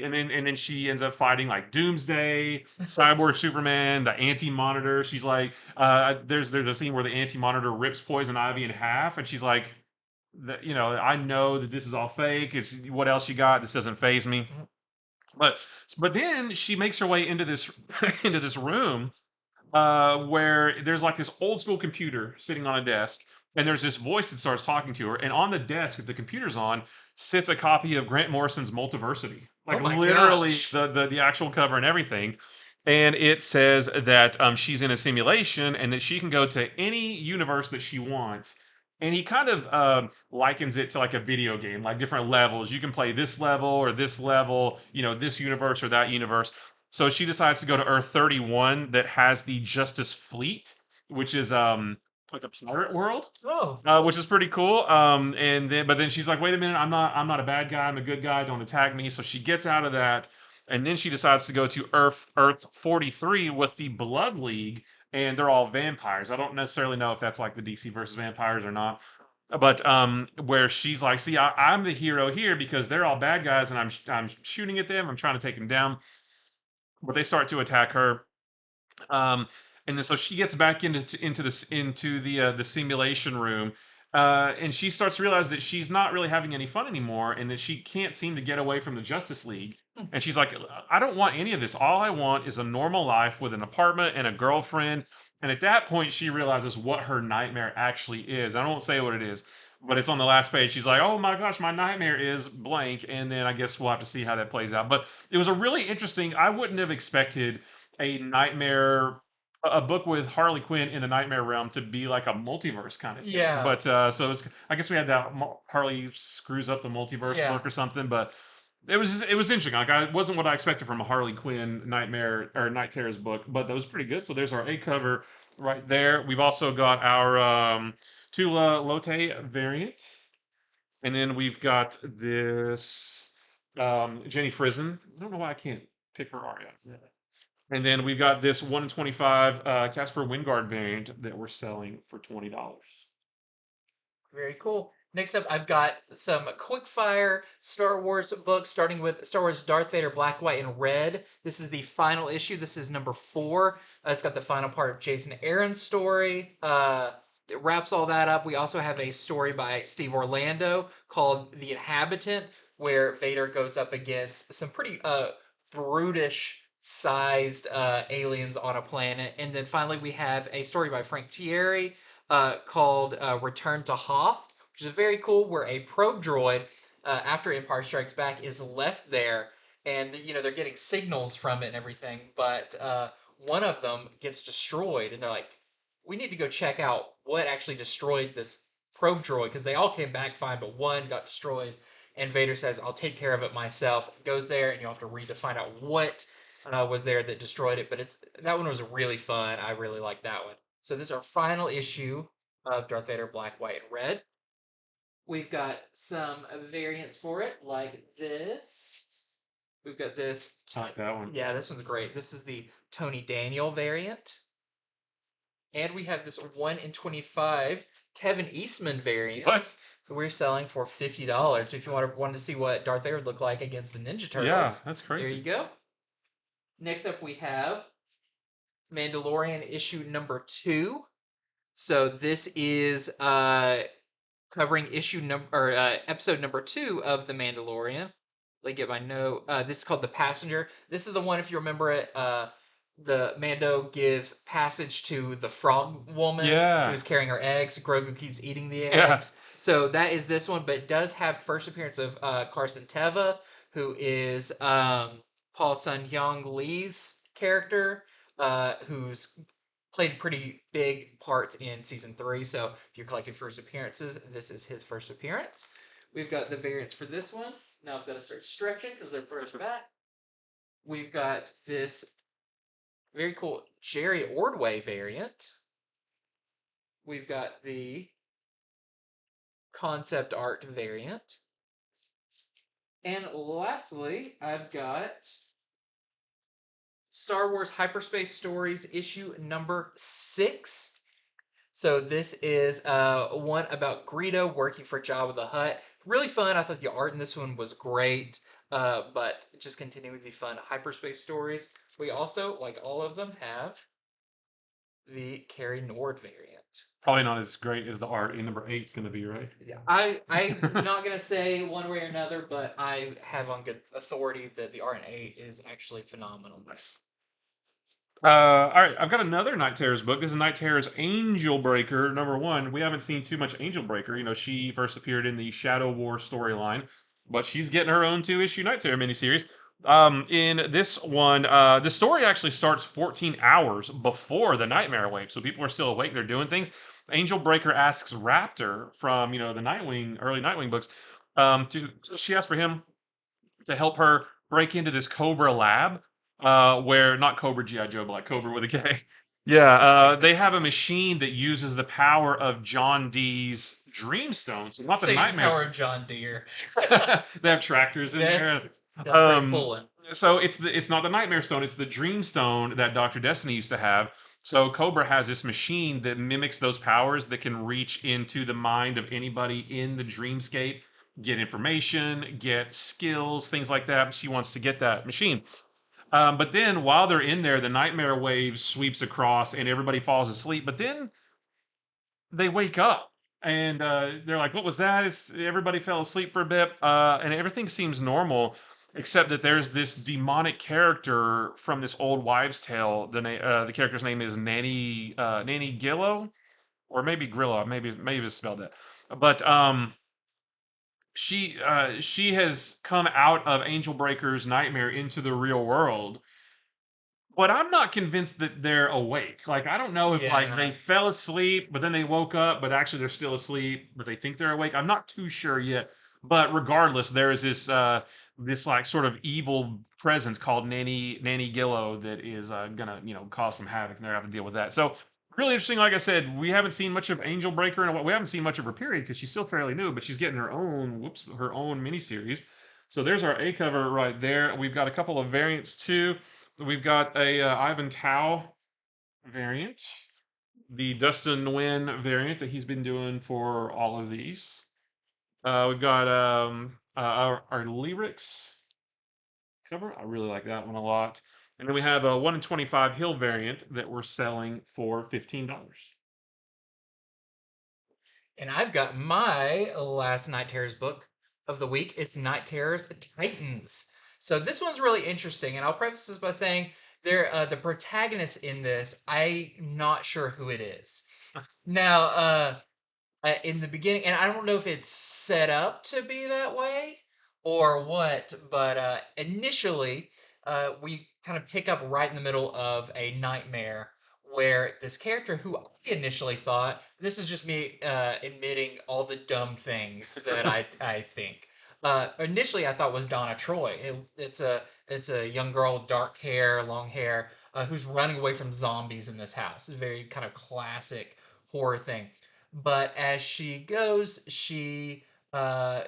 she ends up fighting like Doomsday, Cyborg Superman, the Anti-Monitor. She's like, there's a scene where the Anti-Monitor rips Poison Ivy in half, and she's like, I know that this is all fake. It's what else you got? This doesn't phase me. But but then she makes her way into this into this room where there's like this old school computer sitting on a desk, and there's this voice that starts talking to her, and on the desk that the computer's on sits a copy of Grant Morrison's Multiversity, Oh like my literally gosh. the actual cover and everything. And it says that she's in a simulation and that she can go to any universe that she wants. And he kind of likens it to like a video game, like different levels. You can play this level or this level, this universe or that universe. So she decides to go to Earth 31 that has the Justice Fleet, which is like a pirate world, Oh, cool. which is pretty cool. But then she's like, wait a minute, I'm not a bad guy. I'm a good guy. Don't attack me. So she gets out of that, and then she decides to go to Earth 43 with the Blood League, and they're all vampires. I don't necessarily know if that's like the DC versus vampires or not. But where she's like, see, I'm the hero here because they're all bad guys, and I'm shooting at them. I'm trying to take them down, but they start to attack her. Um, and then so she gets back into the simulation room, and she starts to realize that she's not really having any fun anymore, and that she can't seem to get away from the Justice League. And she's like, I don't want any of this. All I want is a normal life with an apartment and a girlfriend. And at that point, she realizes what her nightmare actually is. I won't say what it is, but it's on the last page. She's like, "Oh my gosh, my nightmare is blank," and then I guess we'll have to see how that plays out. But it was a really interesting. I wouldn't have expected a nightmare a book with Harley Quinn in the nightmare realm to be like a multiverse kind of thing. Yeah. But so it's, I guess we had that Harley screws up the multiverse Yeah. book or something. But it was interesting. Like, it wasn't what I expected from a Harley Quinn nightmare or Night Terrors book, but that was pretty good. So there's our A cover right there. We've also got our Tula Lotte variant, and then we've got this Jenny Frison. I don't know why I can't pick her art out. And then we've got this 1 in 25 Casper Wingard variant that we're selling for $20. Very cool. Next up, I've got some quickfire Star Wars books, starting with Star Wars Darth Vader Black, White, and Red. This is the final issue. This is number 4. It's got the final part of Jason Aaron's story. It wraps all that up. We also have a story by Steve Orlando called The Inhabitant, where Vader goes up against some pretty brutish sized aliens on a planet. And then finally, we have a story by Frank Thierry called Return to Hoth, which is very cool, where a probe droid, after Empire Strikes Back, is left there, and they're getting signals from it and everything, but one of them gets destroyed, and they're like, we need to go check out what actually destroyed this probe droid, because they all came back fine, but one got destroyed. And Vader says, I'll take care of it myself. Goes there, and you'll have to read to find out what was there that destroyed it. But that one was really fun. I really liked that one. So this is our final issue of Darth Vader Black, White, and Red. We've got some variants for it, like this. We've got this. I like that one. Yeah, this one's great. This is the Tony Daniel variant. And we have this 1 in 25 Kevin Eastman variant. What? We're selling for $50. If you wanted to see what Darth Vader would look like against the Ninja Turtles. Yeah, that's crazy. There you go. Next up, we have Mandalorian issue number 2. So this is covering episode number 2 of The Mandalorian. Let me get my note. This is called The Passenger. This is the one, if you remember it, the Mando gives passage to the frog woman who's carrying her eggs. Grogu keeps eating the eggs. Yeah. So that is this one, but it does have first appearance of Carson Teva, who is Paul Sun-Hyung Lee's character, who's played pretty big parts in season 3. So if you're collecting first appearances, this is his first appearance. We've got the variants for this one. Now I've got to start stretching because they're first back. We've got this very cool Jerry Ordway variant. We've got the concept art variant. And lastly, I've got Star Wars Hyperspace Stories issue number 6. So this is one about Greedo working for Jabba the Hutt. Really fun. I thought the art in this one was great. But just continue with the fun Hyperspace Stories. We also, like all of them, have the Carrie Nord variant. Probably not as great as the art in number 8 is going to be, right? Yeah, I'm not going to say one way or another, but I have on good authority that the art in 8 is actually phenomenal. Nice. All right, I've got another Night Terrors book. This is Night Terrors Angel Breaker number 1. We haven't seen too much Angel Breaker. She first appeared in the Shadow War storyline, but she's getting her own 2-issue Night Terror miniseries. In this one, the story actually starts 14 hours before the Nightmare Wave, so people are still awake. They're doing things. Angel Breaker asks Raptor from the Nightwing early Nightwing books. She asks for him to help her break into this Cobra lab, where not Cobra G.I. Joe, but like Cobra with a K. Yeah, they have a machine that uses the power of John Dee's Dreamstone. So not the Nightmare power of John Deere. They have tractors in there. That's pulling. So it's not the Nightmare Stone, it's the Dream Stone that Dr. Destiny used to have. So Cobra has this machine that mimics those powers that can reach into the mind of anybody in the dreamscape, get information, get skills, things like that. She wants to get that machine. But then while they're in there, the nightmare wave sweeps across and everybody falls asleep. But then they wake up and they're like, "What was that?" Everybody fell asleep for a bit, and everything seems normal, except that there's this demonic character from this old wives' tale. The character's name is Nanny Gillo, or maybe Grillo, maybe it's spelled that, but she has come out of Angel Breaker's nightmare into the real world, but I'm not convinced that they're awake. Like, I don't know if like they Yeah. fell asleep, but then they woke up, but actually they're still asleep, but they think they're awake. I'm not too sure yet. But regardless, there is this like sort of evil presence called Nanny Gillo that is gonna cause some havoc, and they're gonna have to deal with that. So really interesting. Like I said, we haven't seen much of Angel Breaker in a while. We haven't seen much of her period because she's still fairly new, but she's getting her own miniseries. So there's our A cover right there. We've got a couple of variants too. We've got a Ivan Tao variant, the Dustin Nguyen variant that he's been doing for all of these. We've got our lyrics cover. I really like that one a lot. And then we have a 1 in 25 Hill variant that we're selling for $15. And I've got my last Night Terrors book of the week. It's Night Terrors Titans. So this one's really interesting, and I'll preface this by saying the protagonist in this, I'm not sure who it is. Now, in the beginning, and I don't know if it's set up to be that way or what, but initially, we kind of pick up right in the middle of a nightmare where this character, who I initially thought, this is just me admitting all the dumb things that I think. Initially, I thought was Donna Troy. It's a young girl, dark hair, long hair, who's running away from zombies in this house. It's a very kind of classic horror thing. But as she goes, she uh,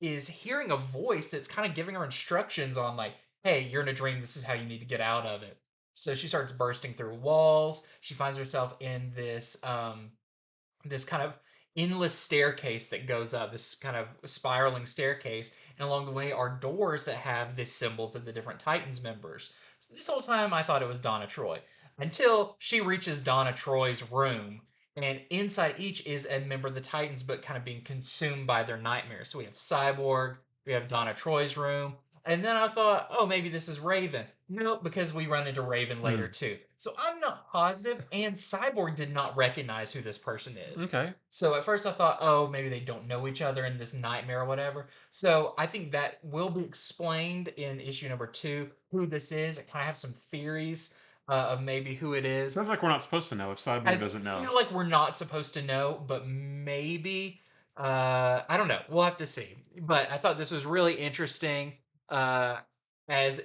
is hearing a voice that's kind of giving her instructions on, like, hey, you're in a dream. This is how you need to get out of it. So she starts bursting through walls. She finds herself in this kind of endless staircase that goes up, this kind of spiraling staircase, and along the way are doors that have the symbols of the different Titans members. So this whole time I thought it was Donna Troy until she reaches Donna Troy's room, and inside each is a member of the Titans, but kind of being consumed by their nightmares. So we have Cyborg, we have Donna Troy's room, and then I thought, oh, maybe this is Raven. Nope, because we run into Raven later Hmm. too. So I'm not positive, and Cyborg did not recognize who this person is. Okay. So at first I thought, oh, maybe they don't know each other in this nightmare or whatever. So I think that will be explained in issue number 2, who this is. I kind of have some theories of maybe who it is. Sounds like we're not supposed to know if Cyborg I doesn't know. feel like we're not supposed to know, but maybe I don't know. We'll have to see. But I thought this was really interesting uh, as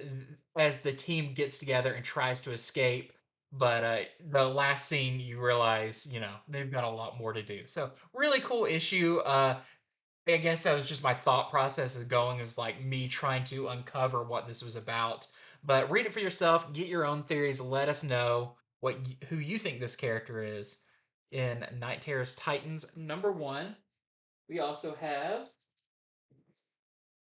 as the team gets together and tries to escape. But the last scene, you realize, they've got a lot more to do. So really cool issue. I guess that was just my thought process is going. It was like me trying to uncover what this was about. But read it for yourself. Get your own theories. Let us know who you think this character is in Night Terror's Titans #1. We also have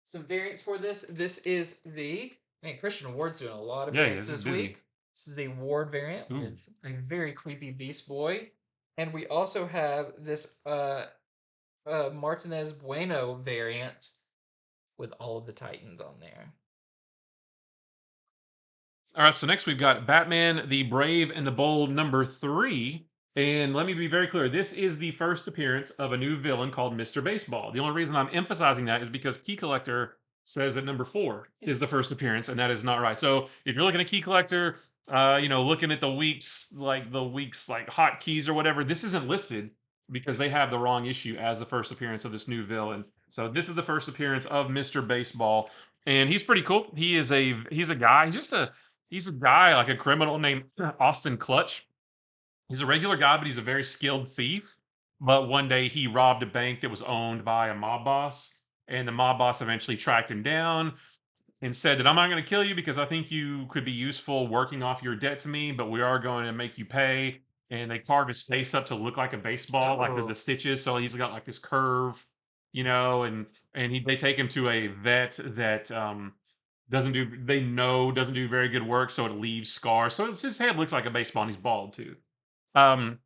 some variants for this. This is the man. Christian Ward's doing a lot of Yeah, variants this is this busy. week. This is the Ward variant Ooh. with a very creepy Beast Boy, and we also have this Martinez Bueno variant with all of the Titans on there. All right, so next we've got Batman the Brave and the Bold #3. And let me be very clear, this is the first appearance of a new villain called Mr. Baseball. The only reason I'm emphasizing that is because Key Collector says that #4 is the first appearance, and that is not right. So if you're looking at Key Collector, looking at the week's hotkeys or whatever, this isn't listed because they have the wrong issue as the first appearance of this new villain. So this is the first appearance of Mr. Baseball, and he's pretty cool. He's a guy. He's a guy, like a criminal named Austin Clutch. He's a regular guy, but he's a very skilled thief. But one day he robbed a bank that was owned by a mob boss, and the mob boss eventually tracked him down. and said that I'm not going to kill you because I think you could be useful working off your debt to me, but we are going to make you pay. And they carve his face up to look like a baseball, like the Oh, stitches. So he's got like this curve, they take him to a vet that doesn't do very good work, so it leaves scars. So his head looks like a baseball, and he's bald too. Um,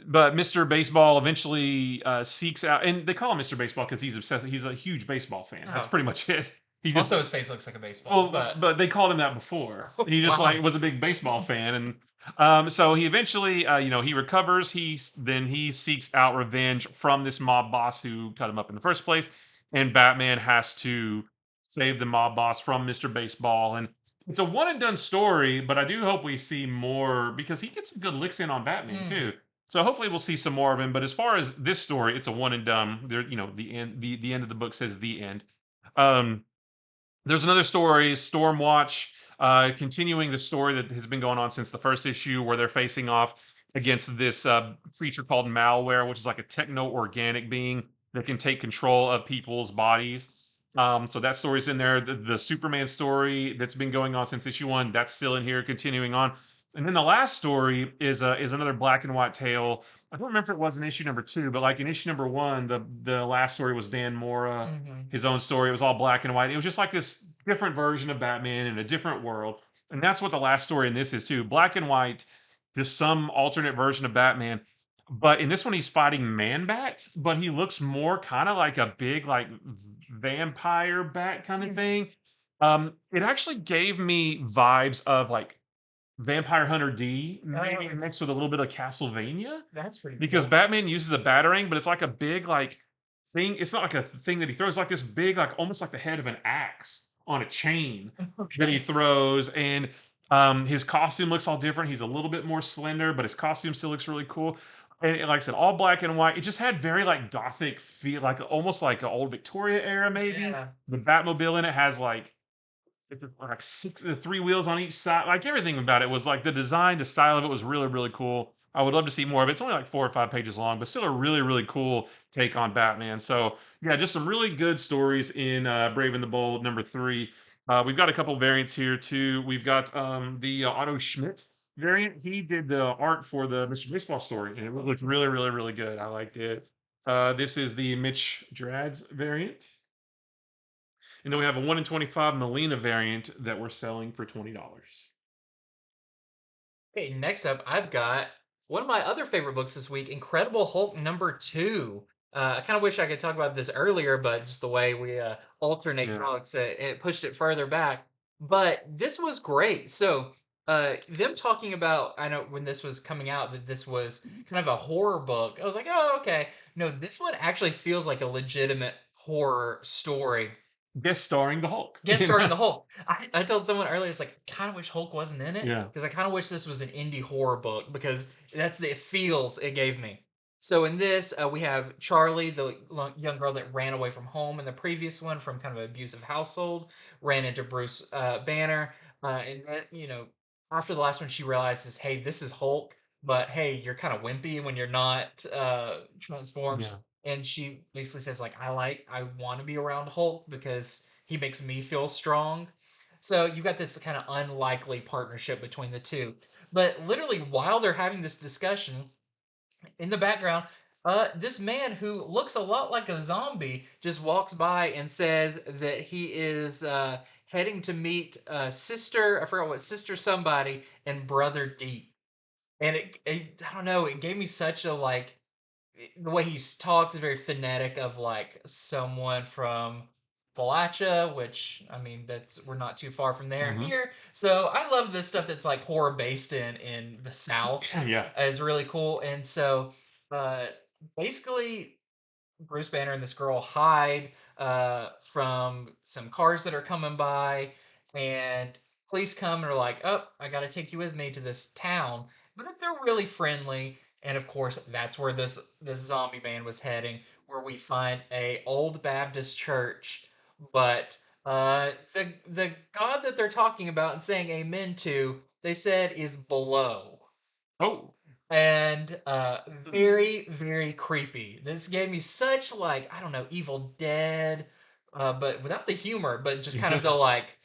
but Mr. Baseball eventually seeks out, and they call him Mr. Baseball because he's obsessed. He's a huge baseball fan. That's oh. pretty much it. He just Also, his face looks like a baseball, well, but but they called him that before. He just like wow. was a big baseball fan, and so he eventually, he recovers. He seeks out revenge from this mob boss who cut him up in the first place, and Batman has to save the mob boss from Mister Baseball. And it's a one and done story, but I do hope we see more because he gets some good licks in on Batman Mm. too. So hopefully we'll see some more of him. But as far as this story, it's a one and done. There, the end. The end of the book says the end. Um, there's another story, Stormwatch, continuing the story that has been going on since the first issue, where they're facing off against this creature called malware, which is like a techno-organic being that can take control of people's bodies. So that story's in there. The Superman story that's been going on since issue one, that's still in here, continuing on. And then the last story is another black and white tale. I don't remember if it was in issue number two, but like in issue number one, the last story was Dan Mora, Hmm. his own story. It was all black and white. It was just like this different version of Batman in a different world. And that's what the last story in this is too. Black and white, just some alternate version of Batman. But in this one, he's fighting Man Bat, but he looks more kind of like a big, like vampire bat kind of thing. It actually gave me vibes of like Vampire Hunter D, maybe Oh, mixed with a little bit of Castlevania. that's pretty Because cool. Batman uses a batarang, but it's like a big like thing. It's not like a thing that he throws. It's like this big, like almost like the head of an axe on a chain that he Okay. throws. And his costume looks all different. He's a little bit more slender, but his costume still looks really cool. And like I said, all black and white. It just had very like gothic feel, like almost like an old Victoria era maybe. Yeah. The Batmobile in it has like six, the three wheels on each side. Like everything about it was like the design, the style of it was really, really cool. I would love to see more of it. It's only like 4 or 5 pages long, but still a really, really cool take on Batman. So yeah, just some really good stories in Brave and the Bold #3. We've got a couple variants here too. We've got the Otto Schmidt variant. He did the art for the Mr. Baseball story, and it looked really, really, really good. I liked it. This is the Mitch Drads variant. And then we have a 1 in 25 Melina variant that we're selling for $20. Okay, next up, I've got one of my other favorite books this week, Incredible Hulk #2. I kind of wish I could talk about this earlier, but just the way we alternate Yeah. comics, it pushed it further back. But this was great. So, them talking about, I know when this was coming out that this was kind of a horror book. I was like, oh, okay. No, this one actually feels like a legitimate horror story. Guest starring the Hulk. Guest starring the Hulk. I told someone earlier, it's like, I kind of wish Hulk wasn't in it Yeah. because I kind of wish this was an indie horror book because that's the feels it gave me. So in this, we have Charlie, the young girl that ran away from home in the previous one from kind of an abusive household, ran into Bruce Banner, and then after the last one, she realizes, hey, this is Hulk, but hey, you're kind of wimpy when you're not transformed. Yeah. And she basically says like, I want to be around Hulk because he makes me feel strong. So you got this kind of unlikely partnership between the two. But literally, while they're having this discussion in the background, this man who looks a lot like a zombie just walks by and says that he is heading to meet sister. I forgot what sister somebody and brother Deep. And I don't know. It gave me such a like the way he talks is very phonetic of like someone from Appalachia, which I mean that's we're not too far from there Hmm. here. So I love this stuff that's like horror based in the South Yeah. is really cool. And so uh basically Bruce Banner and this girl hide from some cars that are coming by, and police come and are like, "Oh, I got to take you with me to this town." But they're really friendly, and of course, that's where this zombie band was heading, where we find a old Baptist church, but the God that they're talking about and saying amen to, they said is below Oh. and very very creepy. This gave me such like I don't know Evil Dead but without the humor, but just kind of the Yeah. like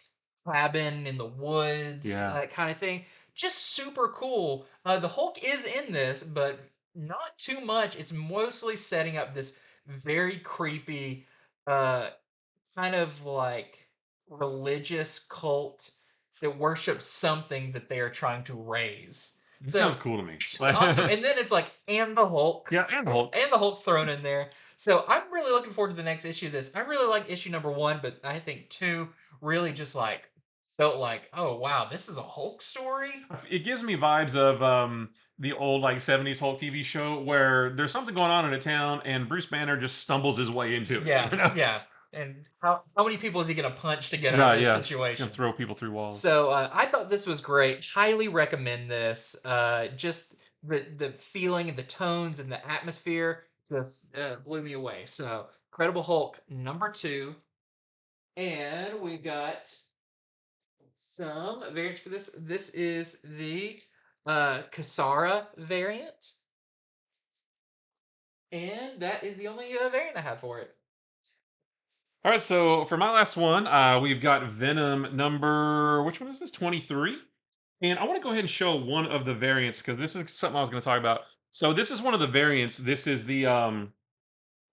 cabin in the woods Yeah. kind of thing. Just super cool. The Hulk is in this, but not too much. It's mostly setting up this very creepy, uh, kind of like religious cult that worships something that they are trying to raise. That So sounds cool to me. it's just awesome. And then it's like, and the Hulk, Yeah, and the Hulk. and the Hulk's thrown in there. So I'm really looking forward to the next issue of this. I really like issue number 1, but I think 2 really just like felt like, oh wow, this is a Hulk story. It gives me vibes of the old like 70s Hulk TV show where there's something going on in a town and Bruce Banner just stumbles his way into it. Yeah, yeah. And how many people is he gonna punch to get out of Right, this yeah. Just gonna situation? throw people through walls. So I thought this was great. Highly recommend this. Just the feeling and the tones and the atmosphere just blew me away. So Incredible Hulk number 2, and we got some variants for this. This is the Kasara variant, and that is the only variant I have for it. All right, so for my last one, we've got Venom number, which one is this? 23. And I want to go ahead and show one of the variants because this is something I was going to talk about. So this is one of the variants. This is the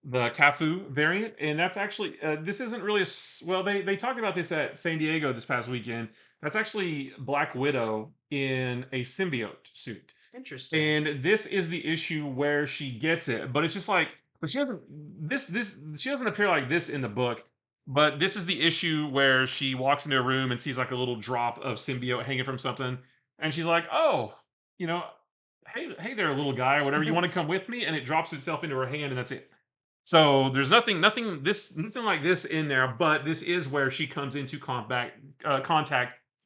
Cafu variant, and that's actually this isn't really well. They talked about this at San Diego this past weekend. That's actually Black Widow in a symbiote suit, Interesting. and this is the issue where she gets it. But it's just like, but she doesn't. This she doesn't appear like this in the book. But this is the issue where she walks into a room and sees like a little drop of symbiote hanging from something, and she's like, "Oh, you know, hey there, little guy, or whatever. You want to come with me?" And it drops itself into her hand, and that's it. So there's nothing like this in there, but this is where she comes into contact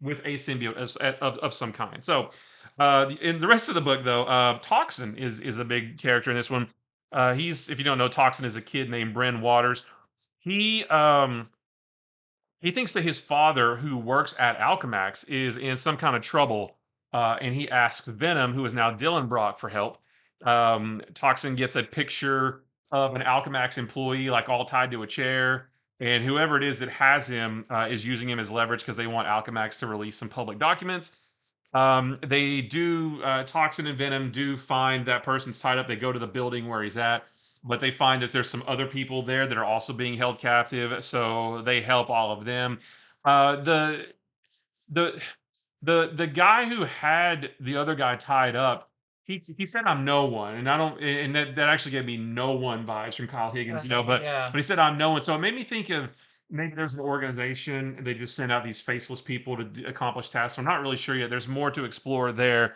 with a symbiote of some kind. So in the rest of the book, though, Toxin is a big character in this one. He's, if you don't know, Toxin is a kid named Bren Waters. He um, he thinks that his father, who works at Alchemax, is in some kind of trouble, and he asks Venom, who is now Dylan Brock, for help. Toxin gets a picture of an Alchemax employee, like all tied to a chair, and whoever it is that has him is using him as leverage because they want Alchemax to release some public documents. They do Toxin and Venom do find that person's tied up. They go to the building where he's at, but they find that there's some other people there that are also being held captive, so they help all of them. Uh, the the the guy who had the other guy tied up, he said I'm no one, and I don't, and that actually gave me no one vibes from Kyle Higgins, Yeah. but he said I'm no one, so it made me think of maybe there's an organization and they just send out these faceless people to accomplish tasks. So I'm not really sure yet. There's more to explore there,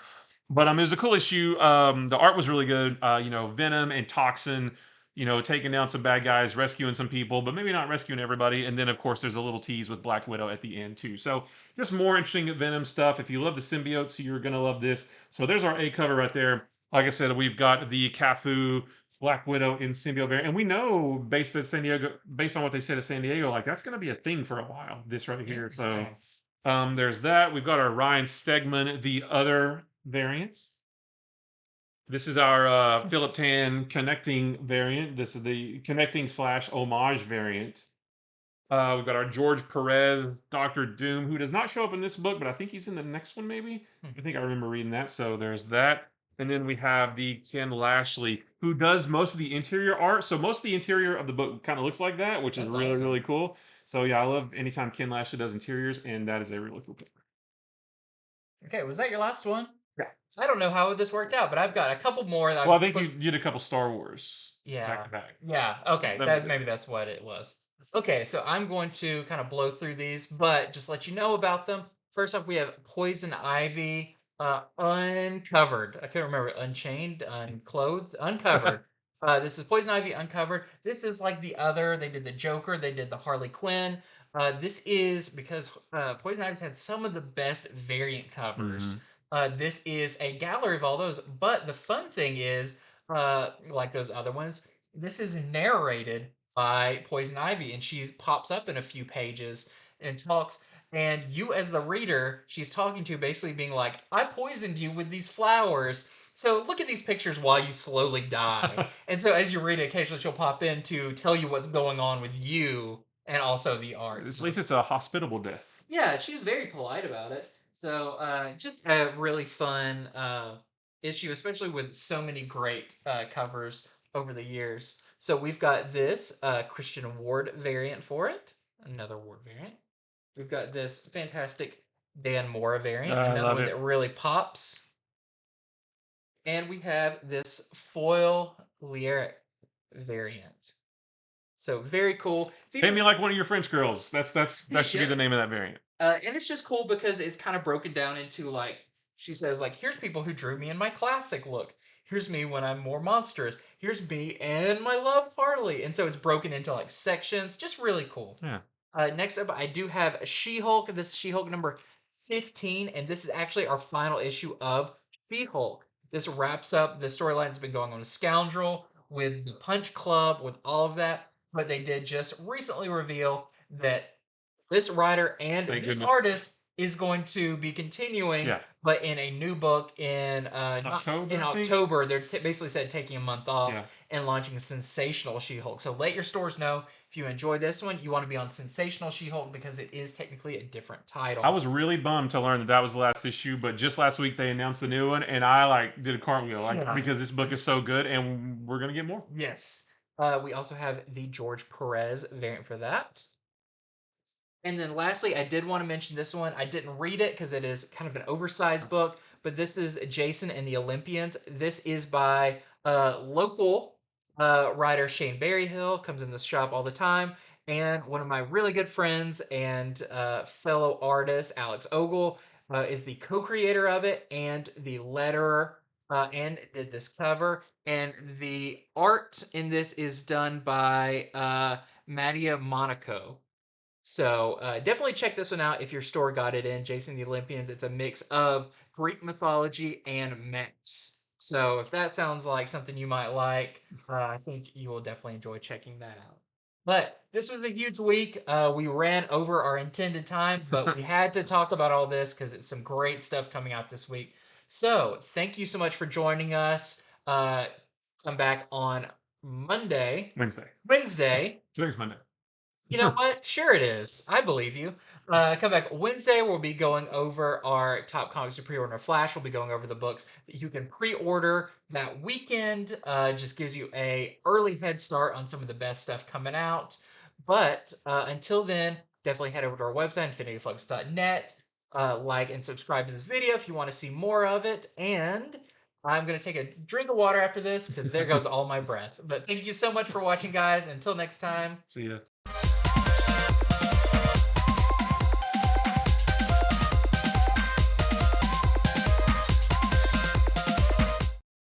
but it was a cool issue. The art was really good. Venom and Toxin, taking down some bad guys, rescuing some people, but maybe not rescuing everybody. And then, of course, there's a little tease with Black Widow at the end, too. So, just more interesting Venom stuff. If you love the symbiotes, you're going to love this. So, there's our A cover right there. Like I said, we've got the Cafu Black Widow in symbiote variant. And we know, based on what they said at San Diego, like that's going to be a thing for a while, this right here. So, Interesting. there's that. We've got our Ryan Stegman, the other variants. This is our Philip Tan connecting variant. This is the connecting slash homage variant. We've got our George Perez, Doctor Doom, who does not show up in this book, but I think he's in the next one, maybe. I think I remember reading that. So there's that. And then we have the Ken Lashley, who does most of the interior art. So most of the interior of the book kind of looks like that, which is That's really, awesome. really cool. So yeah, I love anytime Ken Lashley does interiors, and that is a really cool paper. Okay, was that your last one? Yeah. I don't know how this worked out, but I've got a couple more that Well, I I've think put. you did a couple Star Wars Yeah. back to back. Yeah. Okay. That That's was it. maybe that's what it was. Okay, so I'm going to kind of blow through these, but just let you know about them. First off, we have Poison Ivy, uncovered. I can't remember unchained, unclothed, uncovered. This is Poison Ivy uncovered. This is like the other. They did the Joker. They did the Harley Quinn. This is because Poison Ivy's had some of the best variant covers. This is a gallery of all those. But the fun thing is, like those other ones, this is narrated by Poison Ivy, and she pops up in a few pages and talks. And you, as the reader, she's talking to, basically being like, "I poisoned you with these flowers. So look at these pictures while you slowly die." And so as you read it, occasionally she'll pop in to tell you what's going on with you and also the art. At So least it's a hospitable death. yeah, she's very polite about it. So just a really fun issue, especially with so many great covers over the years. So we've got this Christian Ward variant for it, another Ward variant. We've got this fantastic Dan Mora variant, I another love one it. that really pops. And we have this foil Lyric variant. So very cool. It's Paint even me like one of your French girls. That should be the yes. name of that variant. And it's just cool because it's kind of broken down into like she says like here's people who drew me in my classic look. Here's me when I'm more monstrous. Here's me and my love Harley. And so it's broken into like sections. Just really cool. Yeah. Next up, I do have She-Hulk. This is She-Hulk number 15, and this is actually our final issue of She-Hulk. This wraps up the storyline that's been going on with Scoundrel, with the Punch Club, with all of that. But they did just recently reveal that this writer and Thank this goodness. artist is going to be continuing, Yeah. but in a new book in October, in I think? October. They're basically said taking a month off Yeah. and launching Sensational She-Hulk. So let your stores know if you enjoy this one, you want to be on Sensational She-Hulk because it is technically a different title. I was really bummed to learn that that was the last issue, but just last week they announced the new one, and I like did a cartwheel Yeah. because this book is so good, and we're gonna get more. Yes. We also have the George Perez variant for that. And then lastly, I did want to mention this one. I didn't read it because it is kind of an oversized book, but this is Jason and the Olympians. This is by local writer Shane Berryhill, comes in the shop all the time, and one of my really good friends and fellow artist, Alex Ogle, is the co-creator of it and the letterer and did this cover. And the art in this is done by Mattia Monaco. So definitely check this one out if your store got it in. Jason the Olympians. It's a mix of Greek mythology and mechs. So if that sounds like something you might like, I think you will definitely enjoy checking that out. But this was a huge week. We ran over our intended time, but we had to talk about all this because it's some great stuff coming out this week. So thank you so much for joining us. Come back on Wednesday. Today's Monday. You know what? Sure it is. I believe you. Come back Wednesday. We'll be going over our top comics to pre-order Flash. We'll be going over the books that you can pre-order that weekend. Just gives you a early head start on some of the best stuff coming out. But until then, definitely head over to our website, infinityflux.net. Like and subscribe to this video if you want to see more of it. And I'm going to take a drink of water after this because there goes all my breath. But thank you so much for watching, guys. Until next time. See ya.